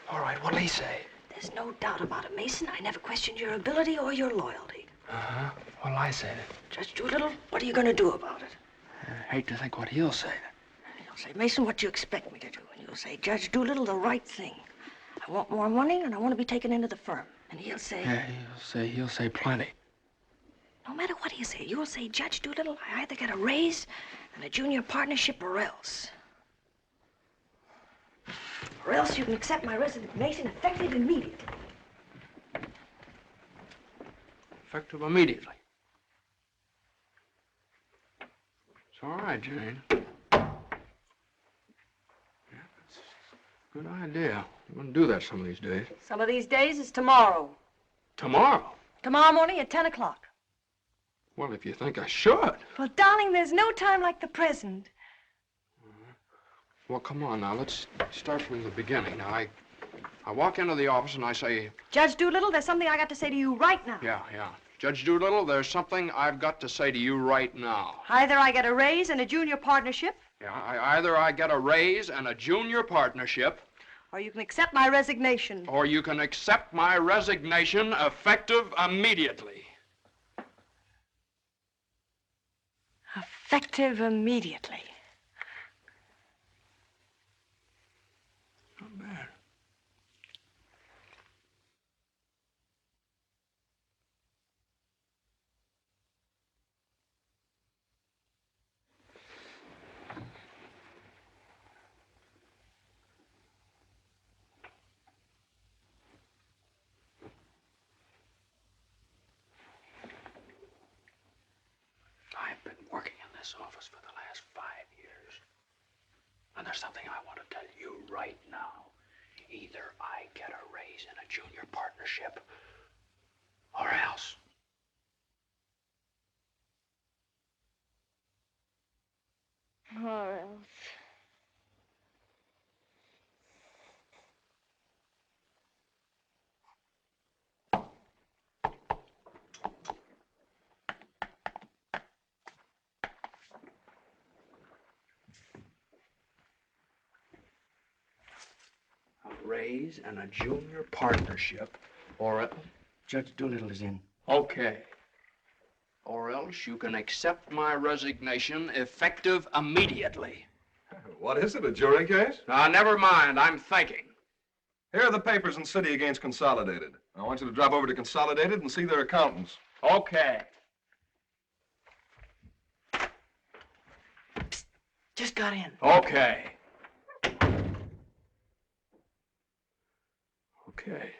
All right, what'll he say? There's no doubt about it, Mason. I never questioned your ability or your loyalty. Uh-huh. What'll I say then? Judge Doolittle, what are you going to do about it? I hate to think what he'll say. You'll say, Mason, what do you expect me to do? And you'll say, Judge Doolittle, the right thing. I want more money, and I want to be taken into the firm. And he'll say... Yeah, he'll say plenty. No matter what he'll say, you'll say, Judge Doolittle, I either get a raise and a junior partnership or else. Or else you can accept my resignation effective immediately. Effective immediately. It's all right, Jane. Yeah, that's a good idea. I'm going to do that some of these days. Some of these days is tomorrow. Tomorrow? Tomorrow morning at 10 o'clock. Well, if you think I should. Well, darling, there's no time like the present. Well, come on now. Let's start from the beginning. Now, I walk into the office and I say... Judge Doolittle, there's something I got to say to you right now. Yeah. Judge Doolittle, there's something I've got to say to you right now. Either I get a raise and a junior partnership... Yeah, either I get a raise and a junior partnership... Or you can accept my resignation. Or you can accept my resignation effective immediately. Effective immediately. Not bad. I've been working in this office for the last 5 years. And there's something I want to tell you right now. Either I get a raise and a junior partnership, or else. Or else. A raise and a junior partnership, or else. Judge Doolittle is in. Okay. Or else you can accept my resignation effective immediately. What is it, a jury case? Now, never mind. I'm thinking. Here are the papers in City against Consolidated. I want you to drop over to Consolidated and see their accountants. Okay. Psst, just got in. Okay. Okay.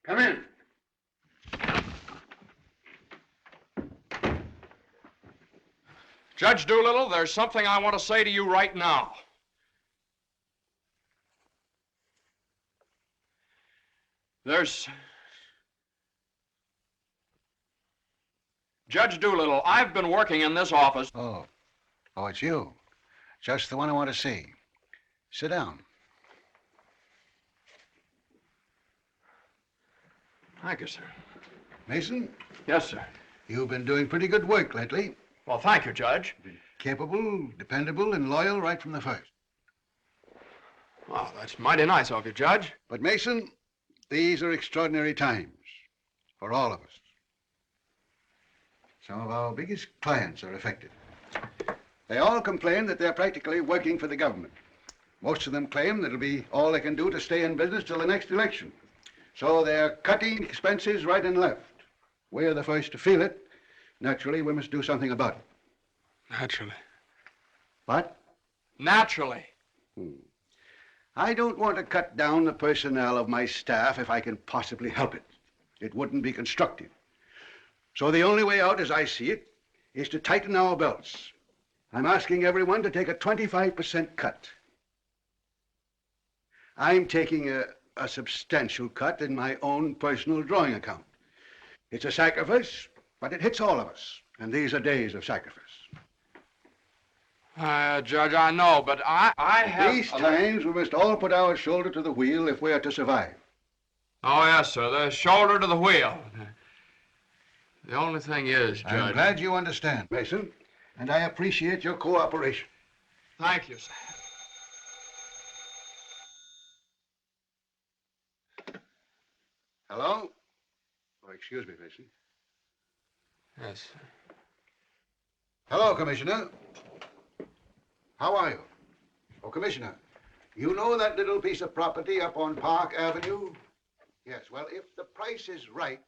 Come in. Judge Doolittle, there's something I want to say to you right now. Judge Doolittle, I've been working in this office. Oh, it's you. Just the one I want to see. Sit down. Thank you, sir. Mason, Yes, sir. you've been doing pretty good work lately. Well, thank you, Judge. Capable, dependable, and loyal right from the first. Well, that's mighty nice of you, Judge. But Mason, these are extraordinary times for all of us. Some of our biggest clients are affected. They all complain that they're practically working for the government. Most of them claim that it'll be all they can do to stay in business till the next election. So they're cutting expenses right and left. We're the first to feel it. Naturally, we must do something about it. Naturally. What? Naturally. I don't want to cut down the personnel of my staff if I can possibly help it. It wouldn't be constructive. So the only way out, as I see it, is to tighten our belts. I'm asking everyone to take a 25% cut. I'm taking a substantial cut in my own personal drawing account. It's a sacrifice, but it hits all of us, and these are days of sacrifice. Judge, I know, but I have... These times, we must all put our shoulder to the wheel if we are to survive. Oh, yes, sir. The shoulder to the wheel. The only thing is, Judge... I'm glad you understand, Mason, and I appreciate your cooperation. Thank you, sir. Hello? Oh, excuse me, Mason. Yes, sir. Hello, Commissioner. How are you? Oh, Commissioner, you know that little piece of property up on Park Avenue? Yes, well, if the price is right...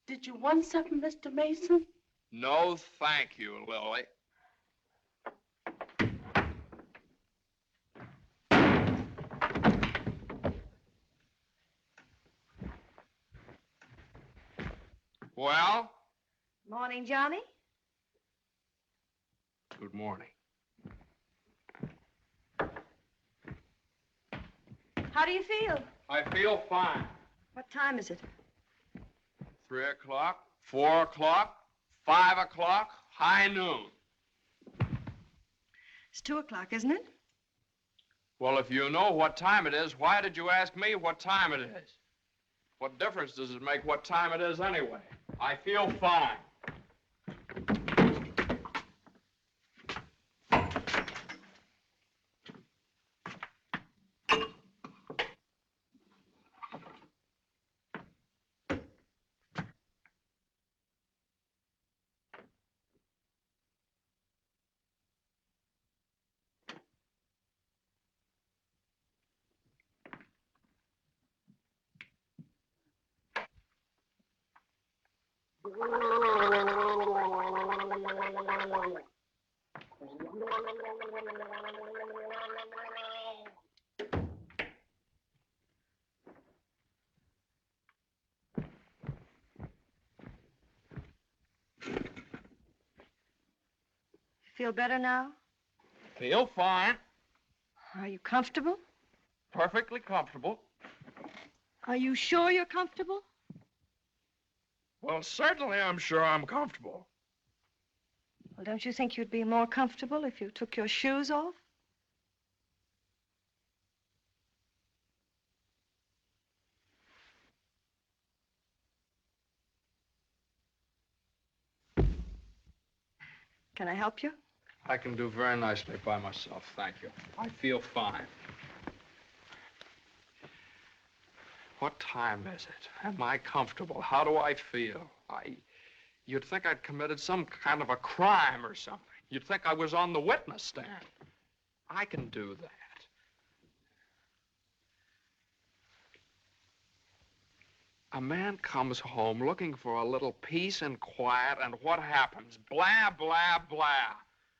Did you want something, Mr. Mason? No, thank you, Lily. Well? Morning, Johnny. Good morning. How do you feel? I feel fine. What time is it? 3 o'clock, 4 o'clock, 5 o'clock, high noon. It's 2 o'clock, isn't it? Well, if you know what time it is, why did you ask me what time it is? What difference does it make what time it is anyway? I feel fine. Feel better now? Feel fine. Are you comfortable? Perfectly comfortable. Are you sure you're comfortable? Well, certainly I'm sure I'm comfortable. Well, don't you think you'd be more comfortable if you took your shoes off? Can I help you? I can do very nicely by myself, thank you. I feel fine. What time is it? Am I comfortable? How do I feel? You'd think I'd committed some kind of a crime or something. You'd think I was on the witness stand. I can do that. A man comes home looking for a little peace and quiet, and what happens? Blah, blah, blah.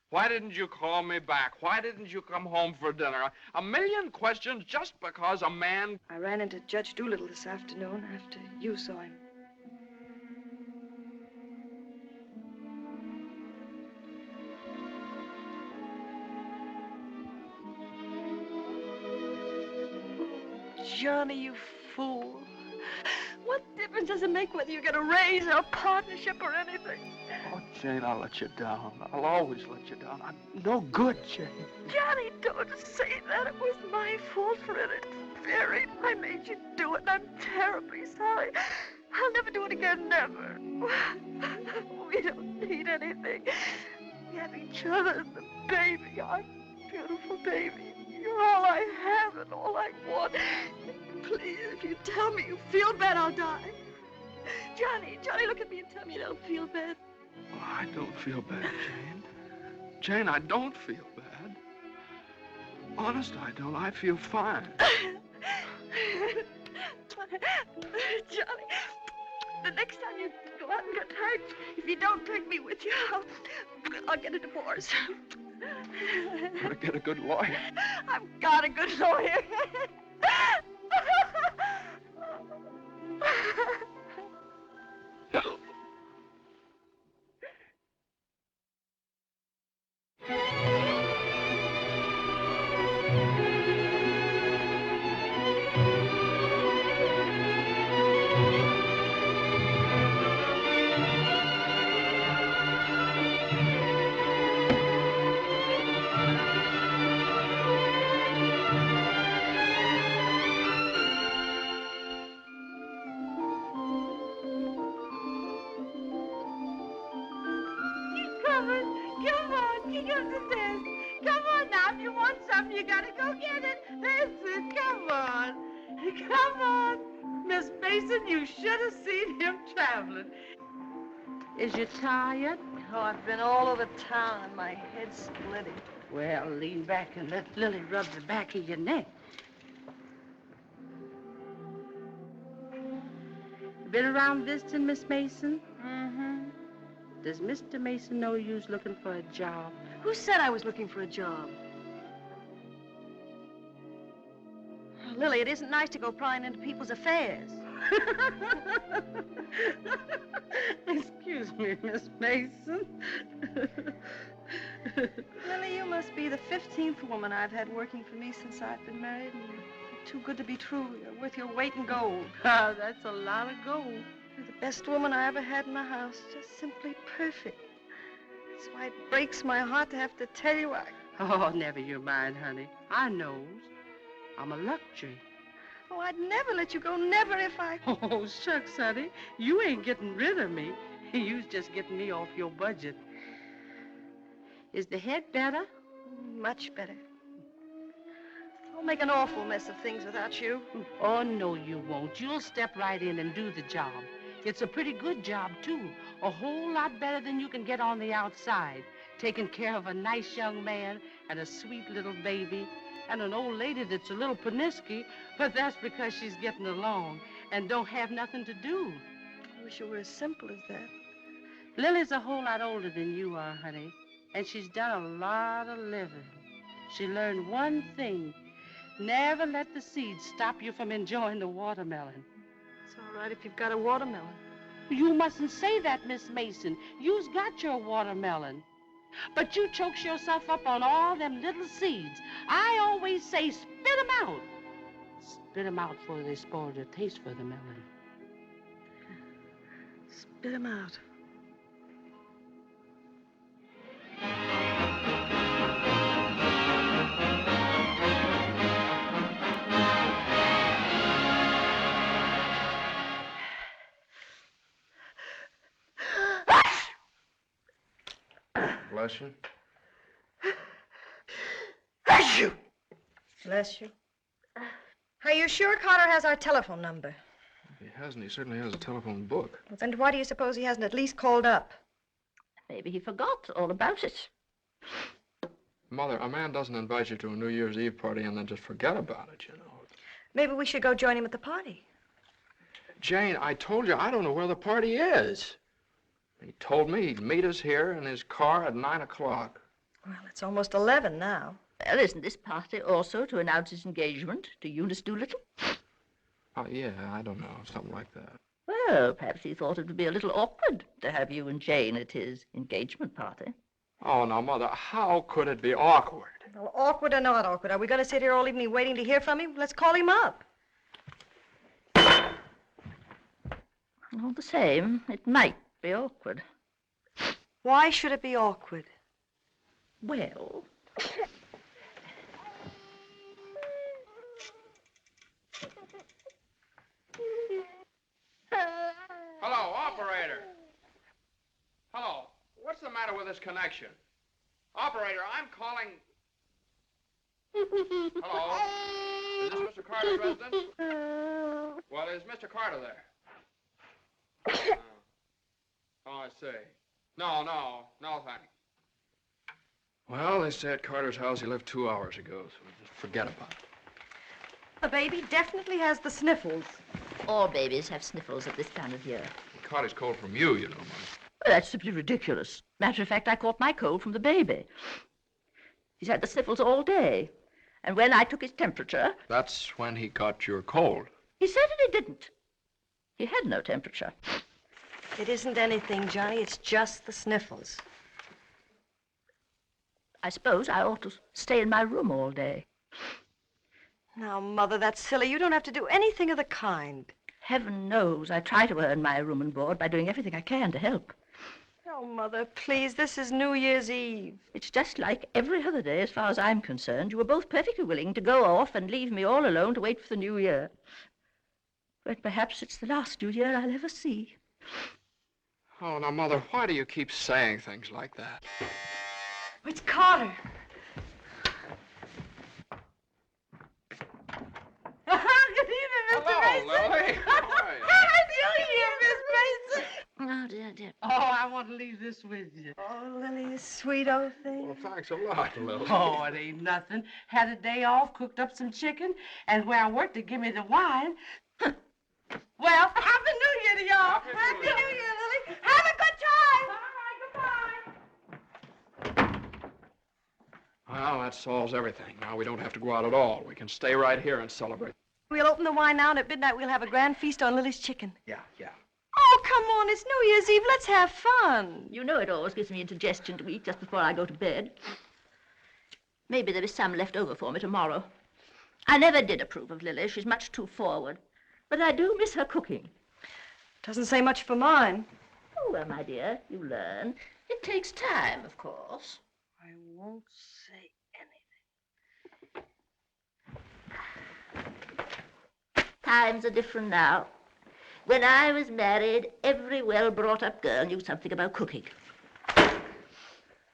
Why didn't you call me back? Why didn't you come home for dinner? A million questions just because a man... I ran into Judge Doolittle this afternoon after you saw him. Johnny, you fool. What difference does it make whether you get a raise or a partnership or anything? Oh, Jane, I'll let you down. I'll always let you down. I'm no good, Jane. Johnny, don't say that. It was my fault for it. It's buried. I made you do it, and I'm terribly sorry. I'll never do it again, never. We don't need anything. We have each other and the baby, our beautiful baby. You're all I have and all I want. Please, if you tell me you feel bad, I'll die. Johnny, look at me and tell me you don't feel bad. Oh, I don't feel bad, Jane. Jane, I don't feel bad. Honest, I don't. I feel fine. Johnny, the next time you go out and get hurt, if you don't take me with you, I'll get a divorce. Better get a good lawyer. I've got a good lawyer. Come on, he goes to this. Come on now, if you want something, you gotta go get it. That's it, come on. Come on. Miss Mason, you should have seen him traveling. Is you tired? Oh, I've been all over town and my head's splitting. Well, lean back and let Lily rub the back of your neck. Been around visiting, Miss Mason? Mm-hmm. Does Mr. Mason know you's looking for a job? Who said I was looking for a job? Oh, Lily, it isn't nice to go prying into people's affairs. Excuse me, Miss Mason. Lily, you must be the 15th woman I've had working for me since I've been married, and you're too good to be true. You're worth your weight in gold. Ah, that's a lot of gold. You're the best woman I ever had in my house. Just simply perfect. That's why it breaks my heart to have to tell you Oh, never you mind, honey. I knows. I'm a luxury. Oh, I'd never let you go, never if I... Oh, shucks, honey. You ain't getting rid of me. You's just getting me off your budget. Is the head better? Much better. I'll make an awful mess of things without you. Oh, no, you won't. You'll step right in and do the job. It's a pretty good job, too. A whole lot better than you can get on the outside. Taking care of a nice young man and a sweet little baby and an old lady that's a little pernisky, but that's because she's getting along and don't have nothing to do. I wish it were as simple as that. Lily's a whole lot older than you are, honey, and she's done a lot of living. She learned one thing. Never let the seeds stop you from enjoying the watermelon. It's all right if you've got a watermelon. You mustn't say that, Miss Mason. You's got your watermelon. But you chokes yourself up on all them little seeds. I always say spit 'em out. Spit 'em out before they spoil your taste for the melon. Spit 'em out. Bless you. Bless you! Bless you. Are you sure Carter has our telephone number? If he hasn't, he certainly has a telephone book. And why do you suppose he hasn't at least called up? Maybe he forgot all about it. Mother, a man doesn't invite you to a New Year's Eve party and then just forget about it, you know. Maybe we should go join him at the party. Jane, I told you I don't know where the party is. He told me he'd meet us here in his car at 9 o'clock. Well, it's almost 11 now. Well, isn't this party also to announce his engagement to Eunice Doolittle? Oh, yeah, I don't know, something like that. Well, perhaps he thought it would be a little awkward to have you and Jane at his engagement party. Oh, now, Mother, how could it be awkward? Well, awkward or not awkward, are we going to sit here all evening waiting to hear from him? Let's call him up. All the same, it might be awkward. Why should it be awkward? Well... Hello, operator. Hello. What's the matter with this connection? Operator, I'm calling... Hello? Is this Mr. Carter's residence? Well, is Mr. Carter there? Oh, I see. No, thanks. Well, they say at Carter's house he left 2 hours ago, so just forget about it. The baby definitely has the sniffles. All babies have sniffles at this time of year. He caught his cold from you, you know, Mother. Well, that's simply ridiculous. Matter of fact, I caught my cold from the baby. He's had the sniffles all day. And when I took his temperature... That's when he caught your cold. He certainly didn't. He had no temperature. It isn't anything, Johnny. It's just the sniffles. I suppose I ought to stay in my room all day. Now, Mother, that's silly. You don't have to do anything of the kind. Heaven knows I try to earn my room and board by doing everything I can to help. Oh, Mother, please, this is New Year's Eve. It's just like every other day as far as I'm concerned. You were both perfectly willing to go off and leave me all alone to wait for the New Year. But perhaps it's the last New Year I'll ever see. Oh, now, Mother, why do you keep saying things like that? It's Carter. Good evening, Mr. Mason. Hello, Lily. Happy New Year, Miss Mason. Oh, dear. Oh, I want to leave this with you. Oh, Lily, you sweet old thing. Well, thanks a lot, Lily. Oh, it ain't nothing. Had a day off, cooked up some chicken, and where I worked, they give me the wine. Well, Happy New Year to y'all. Happy New Year, Lily. Have a good time. All right, goodbye. Well, that solves everything. Now we don't have to go out at all. We can stay right here and celebrate. We'll open the wine now, and at midnight we'll have a grand feast on Lily's chicken. Yeah. Oh, come on, it's New Year's Eve. Let's have fun. You know it always gives me indigestion to eat just before I go to bed. Maybe there is some left over for me tomorrow. I never did approve of Lily. She's much too forward. But I do miss her cooking. Doesn't say much for mine. Oh, well, my dear, you learn. It takes time, of course. I won't say anything. Times are different now. When I was married, every well-brought-up girl knew something about cooking.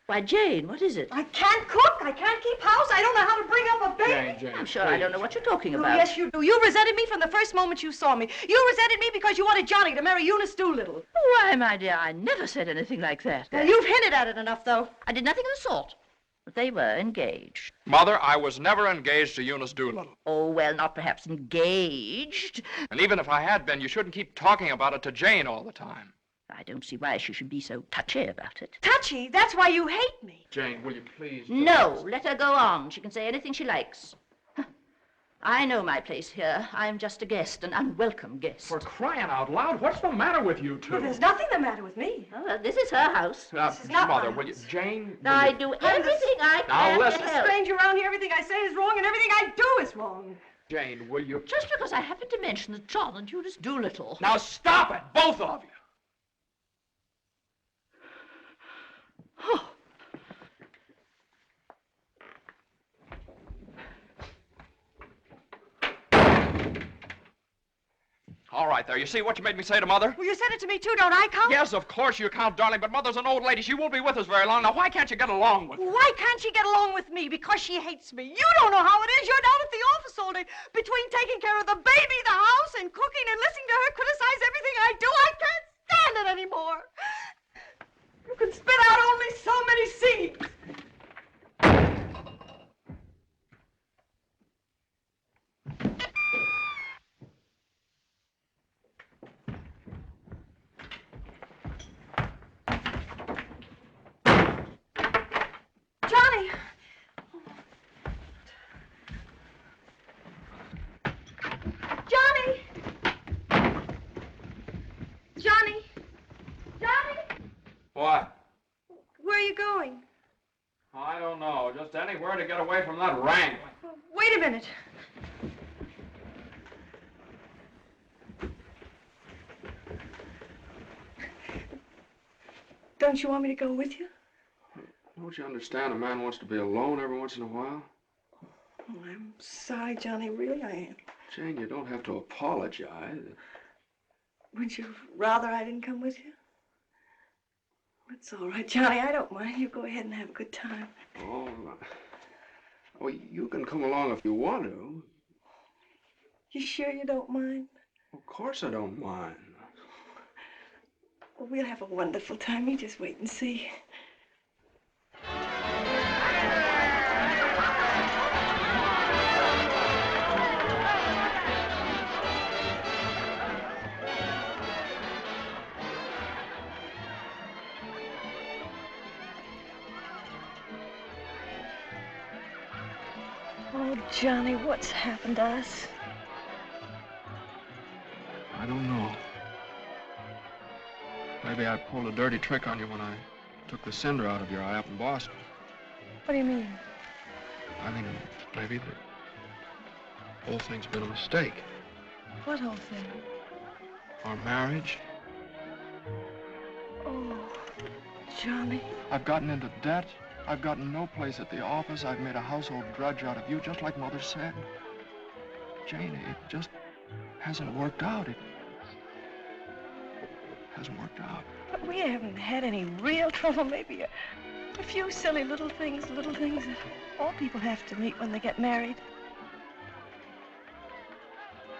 Why, Jane, what is it? I can't cook. I can't keep house. I don't know how to bring up a baby. Jane, I'm sure I don't know what you're talking Oh, about. yes, you do. You resented me from the first moment you saw me. You resented me because you wanted Johnny to marry Eunice Doolittle. Why, my dear, I never said anything like that. Well, you've hinted at it enough, though. I did nothing of the sort. But they were engaged. Mother, I was never engaged to Eunice Doolittle. Oh, well, not perhaps engaged. And even if I had been, you shouldn't keep talking about it to Jane all the time. I don't see why she should be so touchy about it. Touchy? That's why you hate me. Jane, will you please... No, let her go on. She can say anything she likes. I know my place here. I'm just a guest, an unwelcome guest. For crying out loud, what's the matter with you two? Well, there's nothing the matter with me. Oh, well, this is her house. This is not Mother, my will you... house. Jane, will I you... do everything I Now, can listen. to There's a help. stranger around here. Everything I say is wrong, and everything I do is wrong. Jane, will you... Just because I happened to mention that John and Eunice Doolittle. Now stop it, both of you! Oh. All right, there. You see what you made me say to Mother? Well, you said it to me, too. Don't I count? Yes, of course you count, darling, but Mother's an old lady. She won't be with us very long. Now, why can't you get along with her? Why can't she get along with me? Because she hates me. You don't know how it is. You're down at the office all day. Between taking care of the baby, the house, and cooking, and listening to her criticize everything I do, I can't stand it anymore. You can spit out only so many seeds. get away from that wrangling. Wait a minute. Don't you want me to go with you? Don't you understand? A man wants to be alone every once in a while. Oh, I'm sorry, Johnny. Really, I am. Jane, you don't have to apologize. Would you rather I didn't come with you? It's all right, Johnny. I don't mind. You go ahead and have a good time. Oh, you can come along if you want to. You sure you don't mind? Of course I don't mind. Well, we'll have a wonderful time. You just wait and see. Oh, Johnny, what's happened to us? I don't know. Maybe I pulled a dirty trick on you when I took the cinder out of your eye up in Boston. What do you mean? I mean, maybe the whole thing's been a mistake. What whole thing? Our marriage. Oh, Johnny. I've gotten into debt. I've gotten no place at the office. I've made a household drudge out of you, just like Mother said. Jane, it just hasn't worked out. It hasn't worked out. But we haven't had any real trouble. Maybe a few silly little things that all people have to meet when they get married.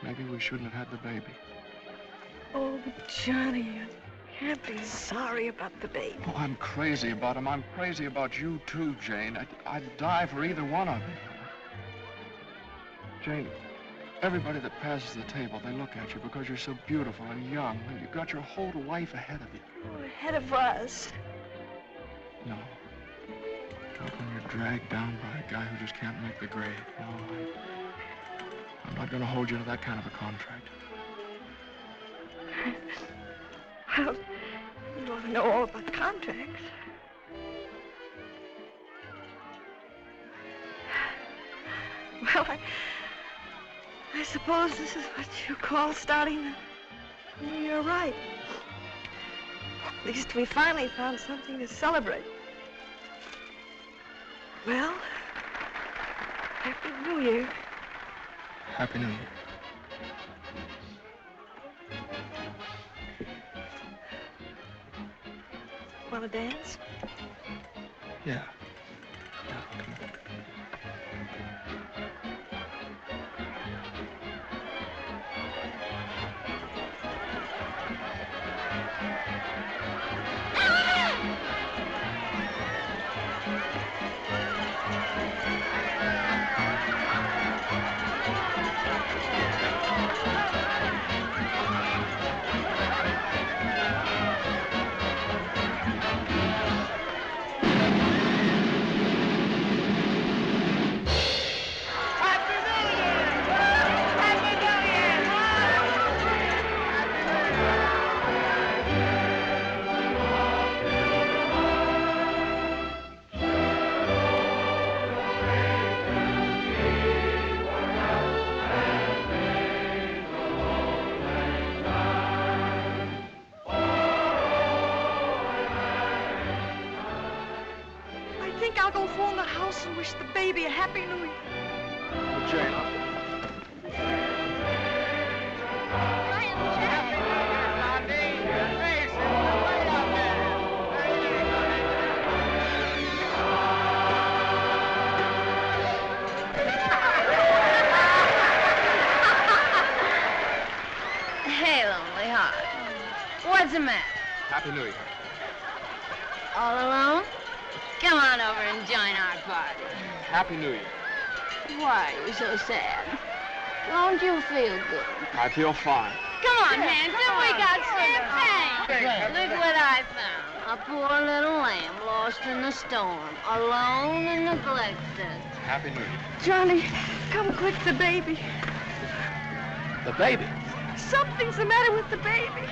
Maybe we shouldn't have had the baby. Oh, Johnny, you can't be sorry about the baby. Oh, I'm crazy about him. I'm crazy about you, too, Jane. I'd die for either one of you. Jane, everybody that passes the table, they look at you because you're so beautiful and young, and you've got your whole life ahead of you. Oh, ahead of us. No. Not when you're dragged down by a guy who just can't make the grade. No, I'm not going to hold you to that kind of a contract. Well, you ought to know all about contracts. Well, I suppose this is what you call starting the new year right. At least we finally found something to celebrate. Well, Happy New Year. Happy New Year. Want to dance? Yeah. I think I'll go phone the house and wish the baby a Happy New Year. Jane, Hey, lonely heart. What's the matter? Happy New Year. All alone? Come on over and join our party. Happy New Year. Why are you so sad? Don't you feel good? I feel fine. Come on, handsome, we got champagne. Look what I found. A poor little lamb lost in the storm, alone and neglected. Happy New Year. Johnny, come quick, the baby. The baby? Something's the matter with the baby.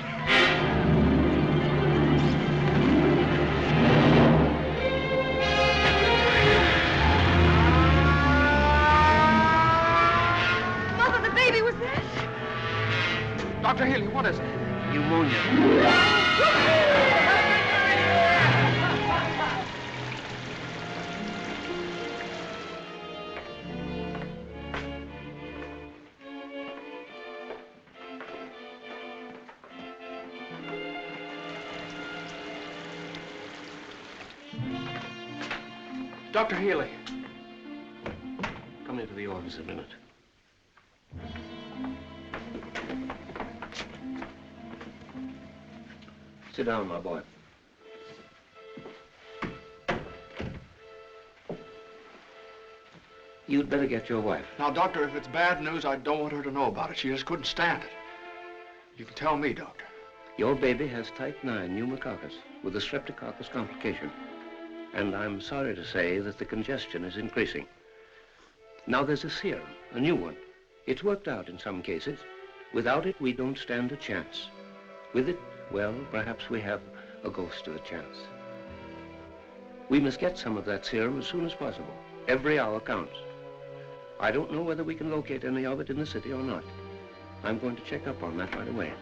Dr. Healy, what is it? Pneumonia. Dr. Healy. Come into the office a minute. Sit down, my boy. You'd better get your wife. Now, Doctor, if it's bad news, I don't want her to know about it. She just couldn't stand it. You can tell me, Doctor. Your baby has type 9 pneumococcus with a streptococcus complication. And I'm sorry to say that the congestion is increasing. Now there's a serum, a new one. It's worked out in some cases. Without it, we don't stand a chance. With it, well, perhaps we have a ghost of a chance. We must get some of that serum as soon as possible. Every hour counts. I don't know whether we can locate any of it in the city or not. I'm going to check up on that right away.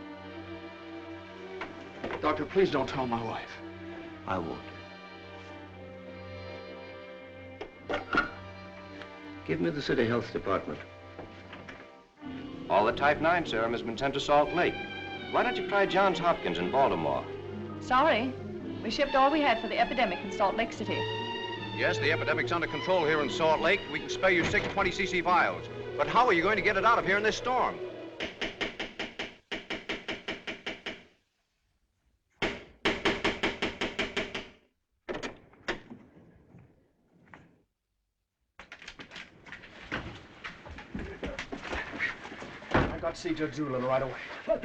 Doctor, please don't tell my wife. I won't. Give me the city health department. All the type 9 serum has been sent to Salt Lake. Why don't you try Johns Hopkins in Baltimore? Sorry. We shipped all we had for the epidemic in Salt Lake City. Yes, the epidemic's under control here in Salt Lake. We can spare you 6 20cc vials. But how are you going to get it out of here in this storm? I got to see Judge Doolittle right away. But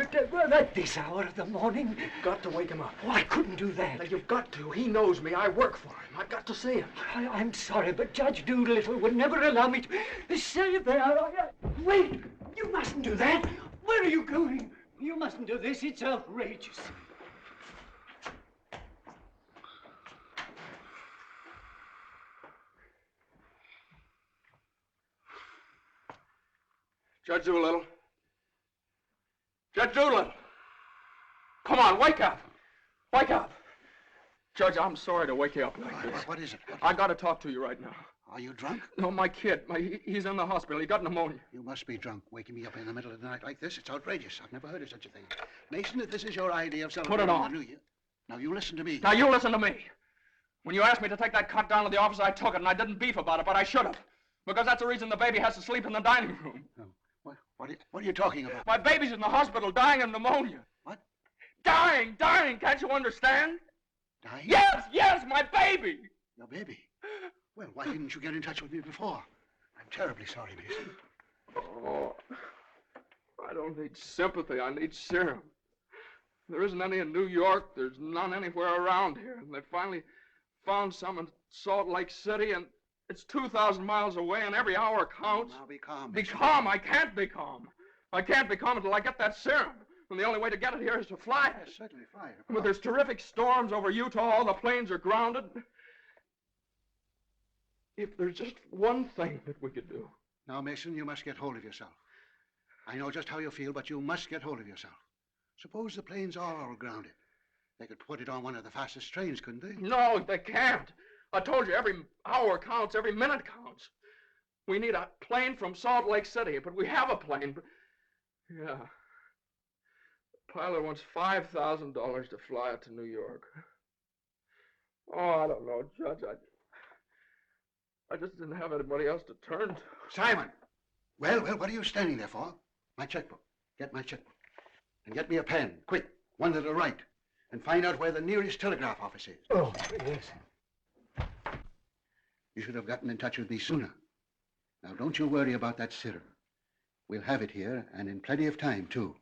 at this hour of the morning? You've got to wake him up. Oh, I couldn't do that. Now, you've got to. He knows me. I work for him. I've got to see him. I'm sorry, but Judge Doolittle would never allow me to stay there. Wait! You mustn't do that. Where are you going? You mustn't do this. It's outrageous. Judge Doolittle. Judge Doolittle! Come on, wake up! Wake up! Judge, I'm sorry to wake you up like this. What is it? I got to talk to you right now. Are you drunk? No, my kid. He's in the hospital. He got pneumonia. You must be drunk, waking me up in the middle of the night like this. It's outrageous. I've never heard of such a thing. Mason, if this is your idea of celebrating Put it on. the New Year... Now, you listen to me. Now, you listen to me. When you asked me to take that cut down to the office, I took it, and I didn't beef about it, but I should have. Because that's the reason the baby has to sleep in the dining room. Oh. What are you talking about? My baby's in the hospital dying of pneumonia. What? Dying! Can't you understand? Dying? Yes, my baby! Your baby? Well, why didn't you get in touch with me before? I'm terribly sorry, Mason. Oh, I don't need sympathy. I need serum. There isn't any in New York. There's none anywhere around here. And they finally found some in Salt Lake City, and it's 2,000 miles away, and every hour counts. Now, be calm. Be calm. I can't be calm. I can't be calm until I get that serum. And the only way to get it here is to fly it. Yes, certainly, fly it. But there's terrific storms over Utah. All the planes are grounded. If there's just one thing that we could do. Now, Mason, you must get hold of yourself. I know just how you feel, but you must get hold of yourself. Suppose the planes are all grounded. They could put it on one of the fastest trains, couldn't they? No, they can't. I told you, every hour counts, every minute counts. We need a plane from Salt Lake City, but we have a plane. But yeah. The pilot wants $5,000 to fly it to New York. Oh, I don't know, Judge. I just didn't have anybody else to turn to. Simon! Well, what are you standing there for? My checkbook. Get my checkbook. And get me a pen, quick, one that'll write. And find out where the nearest telegraph office is. Oh, yes. You should have gotten in touch with me sooner. Now, don't you worry about that serum. We'll have it here, and in plenty of time, too.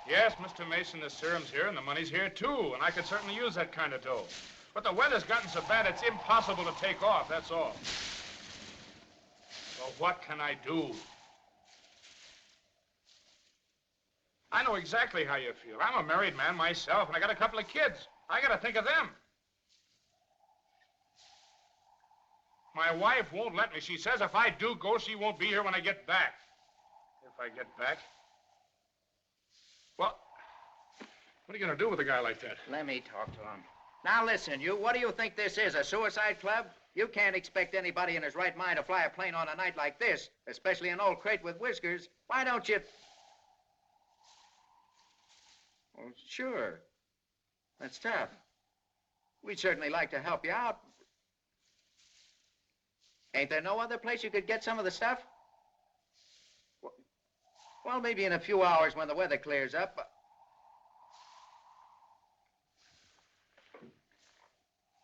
Yes, Mr. Mason, the serum's here and the money's here, too, and I could certainly use that kind of dough. But the weather's gotten so bad it's impossible to take off, that's all. So what can I do? know exactly how you feel. I'm a married man myself, and I got a couple of kids. I got to think of them. My wife won't let me. She says if I do go, she won't be here when I get back. If I get back? Well, what are you going to do with a guy like that? Let me talk to him. Now listen, you, what do you think this is, a suicide club? You can't expect anybody in his right mind to fly a plane on a night like this, especially an old crate with whiskers. Why don't you... Well, sure. That's tough. We'd certainly like to help you out. Ain't there no other place you could get some of the stuff? Well, maybe in a few hours when the weather clears up.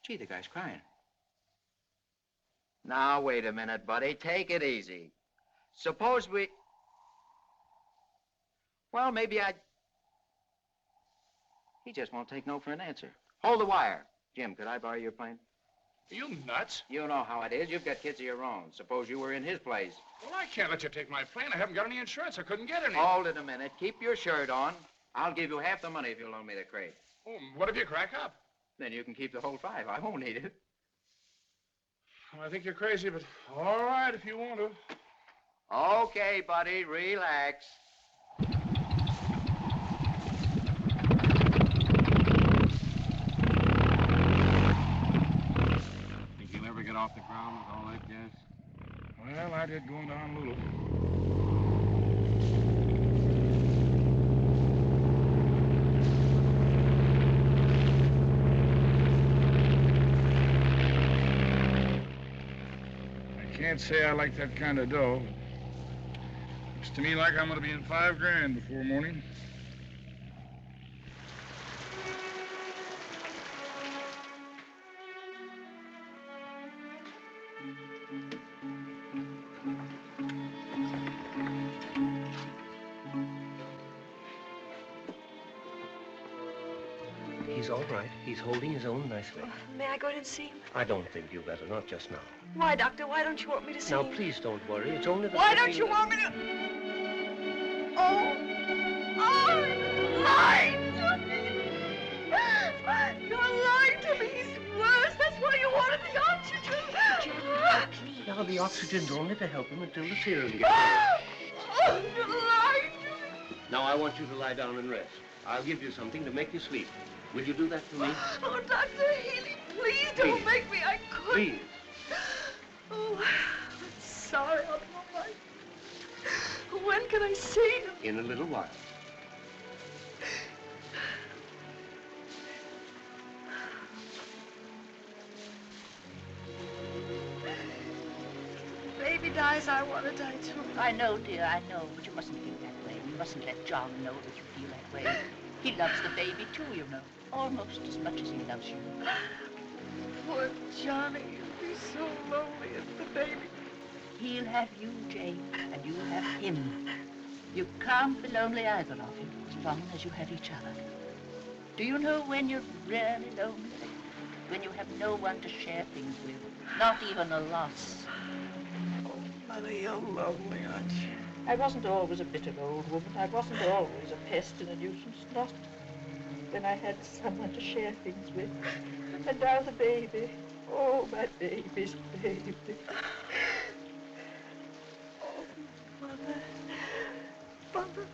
Gee, the guy's crying. Now, wait a minute, buddy. Take it easy. Suppose we... Well, maybe I... He just won't take no for an answer. Hold the wire. Jim, could I borrow your plane? Are you nuts? You know how it is. You've got kids of your own. Suppose you were in his place. Well, I can't let you take my plane. I haven't got any insurance. I couldn't get any. Hold it a minute. Keep your shirt on. I'll give you half the money if you'll loan me the crate. Oh, what if you crack up? Then you can keep the whole 5. I won't need it. Well, I think you're crazy, but all right if you want to. Okay, buddy. Relax. Think you'll ever get off the ground with all that gas? Well, I did going to Honolulu. I can't say I like that kind of dough. Looks to me like I'm going to be in $5 grand before morning. He's all right. He's holding his own nicely. May I go in and see him? I don't think you better, not just now. Why, Doctor? Why don't you want me to see Now, him? please don't worry. It's only the... Why don't you want me to... Oh, lying to me. You're lying to me. He's worse. That's why you wanted the oxygen. Now, the oxygen's only to help him until the serum gets there. Oh, you're lying to me. Now, I want you to lie down and rest. I'll give you something to make you sleep. Will you do that for me? Oh, Dr. Healy, please don't Please. make me. I couldn't. Please. Oh, I'm sorry. I'll do all right. When can I see him? In a little while. If the baby dies, I want to die too. I know, dear, I know, but you mustn't feel that way. You mustn't let John know that you feel that way. He loves the baby, too, you know. Almost as much as he loves you. Poor Johnny, he'll be so lonely as the baby. He'll have you, Jane, and you'll have him. You can't be lonely either of you, as long as you have each other. Do you know when you're really lonely? When you have no one to share things with, not even a loss. Oh, Mother, you're lonely, aren't you? I wasn't always a bitter old woman. I wasn't always a pest and a nuisance, not when I had someone to share things with. And now the baby. Oh, my baby's baby. Oh, Mother. Mother.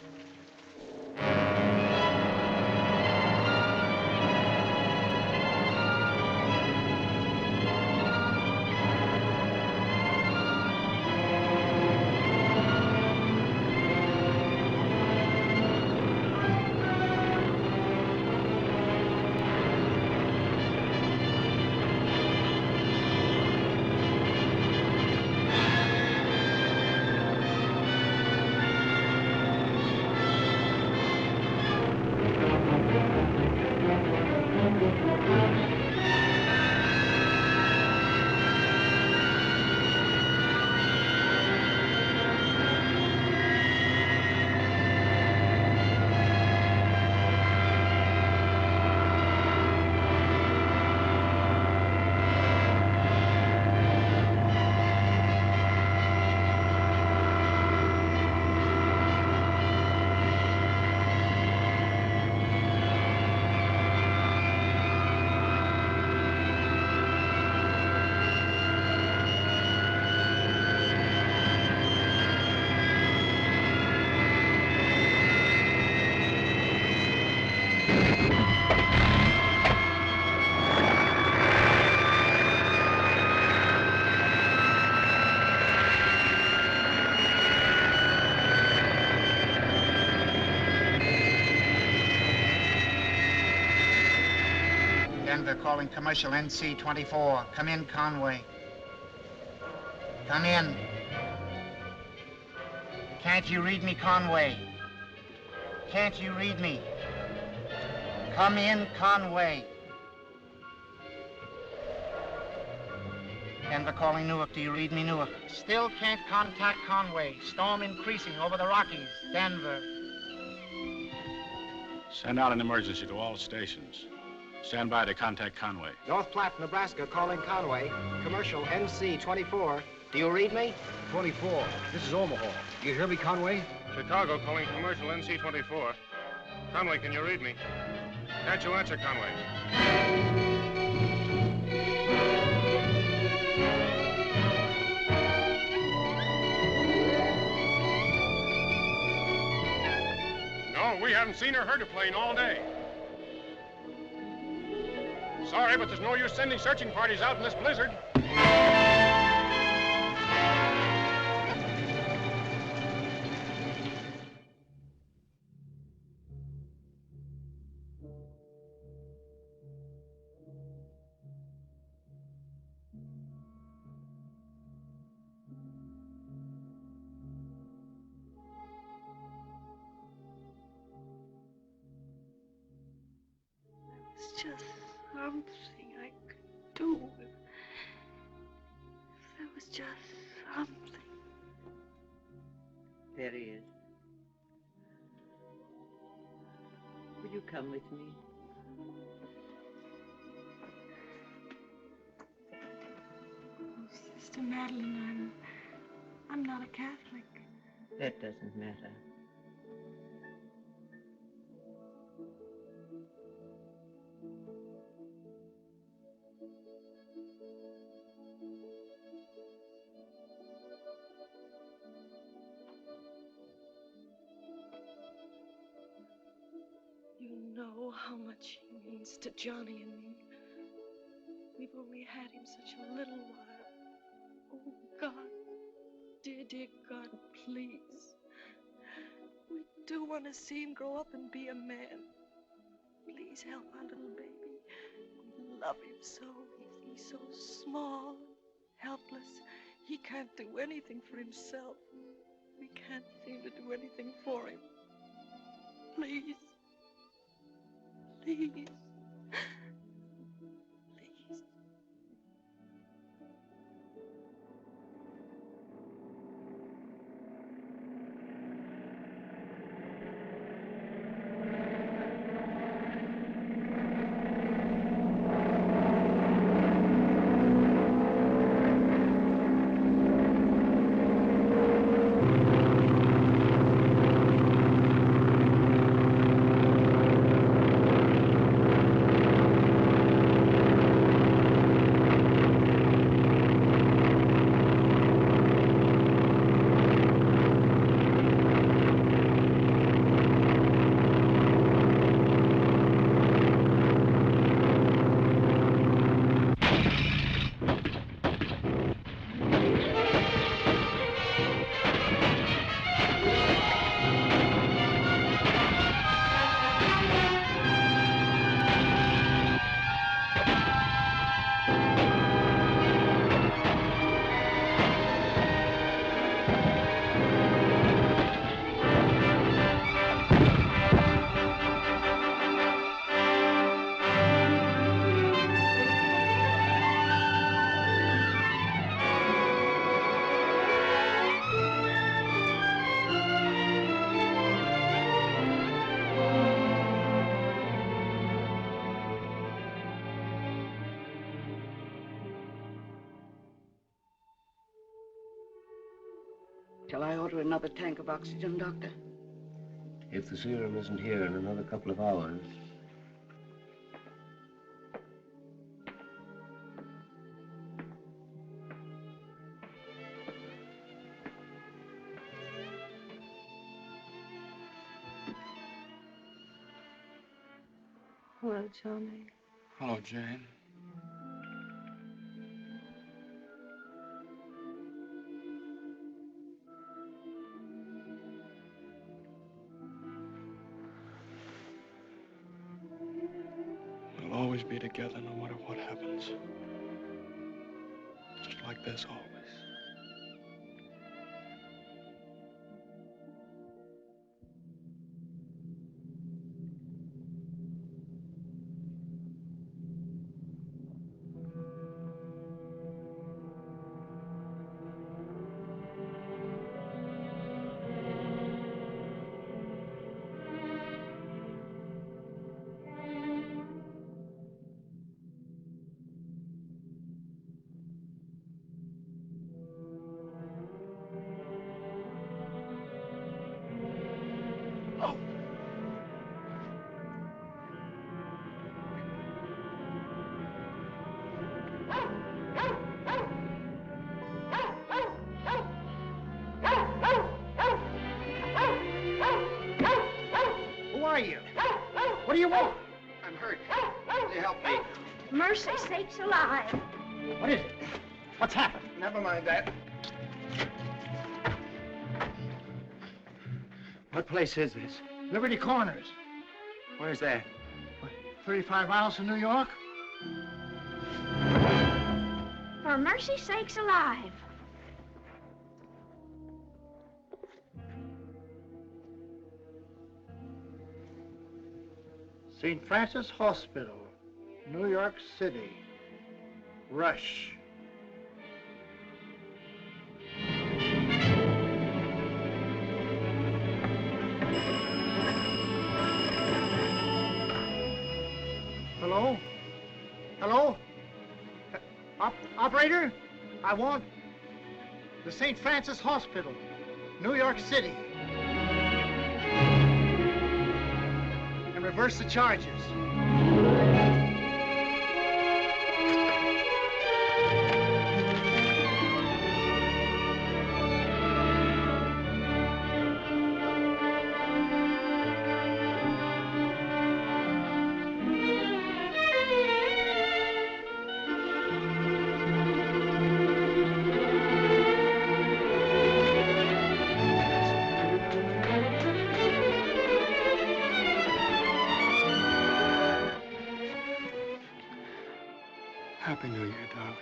Denver calling commercial NC-24. Come in, Conway. Come in. Can't you read me, Conway? Can't you read me? Come in, Conway. Denver calling Newark. Do you read me, Newark? Still can't contact Conway. Storm increasing over the Rockies. Denver. Send out an emergency to all stations. Stand by to contact Conway. North Platte, Nebraska, calling Conway. Commercial NC-24. Do you read me? 24. This is Omaha. You hear me, Conway? Chicago calling commercial NC-24. Conway, can you read me? Can't you answer, Conway? No, we haven't seen or heard a plane all day. Sorry, but there's no use sending searching parties out in this blizzard. It's just something I could do. If there was just something. There he is. Will you come with me? Oh, Sister Madeline, I'm not a Catholic. That doesn't matter. You know how much he means to Johnny and me. We've only had him such a little while. Oh, God, dear, dear God, please. We do want to see him grow up and be a man. Please help our little baby. We love him so. He's so small, helpless. He can't do anything for himself. We can't seem to do anything for him. Please. Please. Please. Shall I order another tank of oxygen, Doctor? If the serum isn't here in another couple of hours. Hello, Johnny. Hello, Jane. It'll always be together no matter what happens. Just like this always. Who are you? What do you want? I'm hurt. Can you help me? Mercy sakes alive. What is it? What's happened? Never mind that. What place is this? Liberty Corners. Where's that? 35 miles from New York? For mercy sakes alive. St. Francis Hospital, New York City. Rush. Hello? Hello? Operator? I want the St. Francis Hospital, New York City. And reverse the charges. Happy New Year, darling.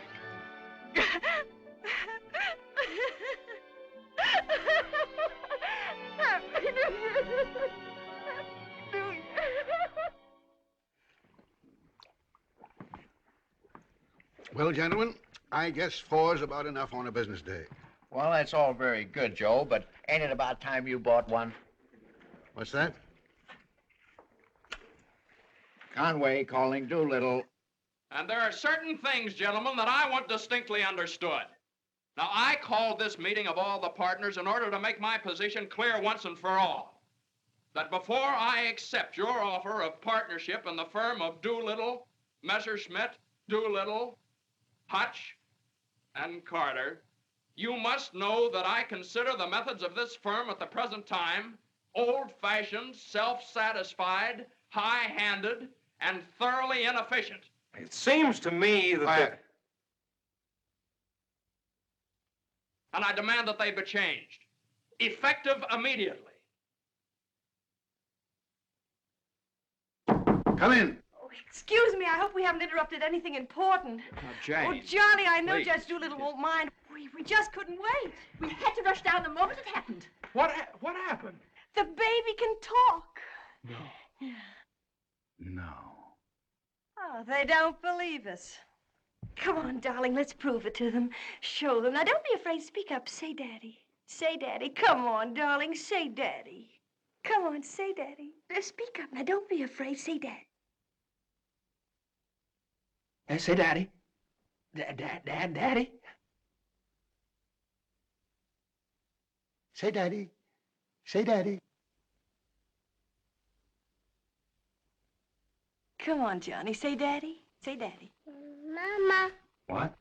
Happy New Year. New Year. Well, gentlemen, I guess 4 is about enough on a business day. Well, that's all very good, Joe, but ain't it about time you bought one? What's that? Conway calling Doolittle. And there are certain things, gentlemen, that I want distinctly understood. Now, I called this meeting of all the partners in order to make my position clear once and for all. That before I accept your offer of partnership in the firm of Doolittle, Messerschmitt, Doolittle, Hutch, and Carter, you must know that I consider the methods of this firm at the present time old-fashioned, self-satisfied, high-handed, and thoroughly inefficient. It seems to me that... And I demand that they be changed, effective immediately. Come in. Oh, excuse me, I hope we haven't interrupted anything important. Jane. Oh, Johnny, I know Please. Judge Doolittle won't mind. We just couldn't wait. We had to rush down the moment it happened. What happened? The baby can talk. No. Oh, they don't believe us. Come on, darling, let's prove it to them. Show them. Now, don't be afraid. Speak up. Say Daddy. Say Daddy. Come on, darling. Say Daddy. Come on, say Daddy. Speak up. Now, don't be afraid. Say Daddy. Say Daddy. Daddy. Say Daddy. Say Daddy. Come on, Johnny. Say Daddy. Say Daddy. Mama. What?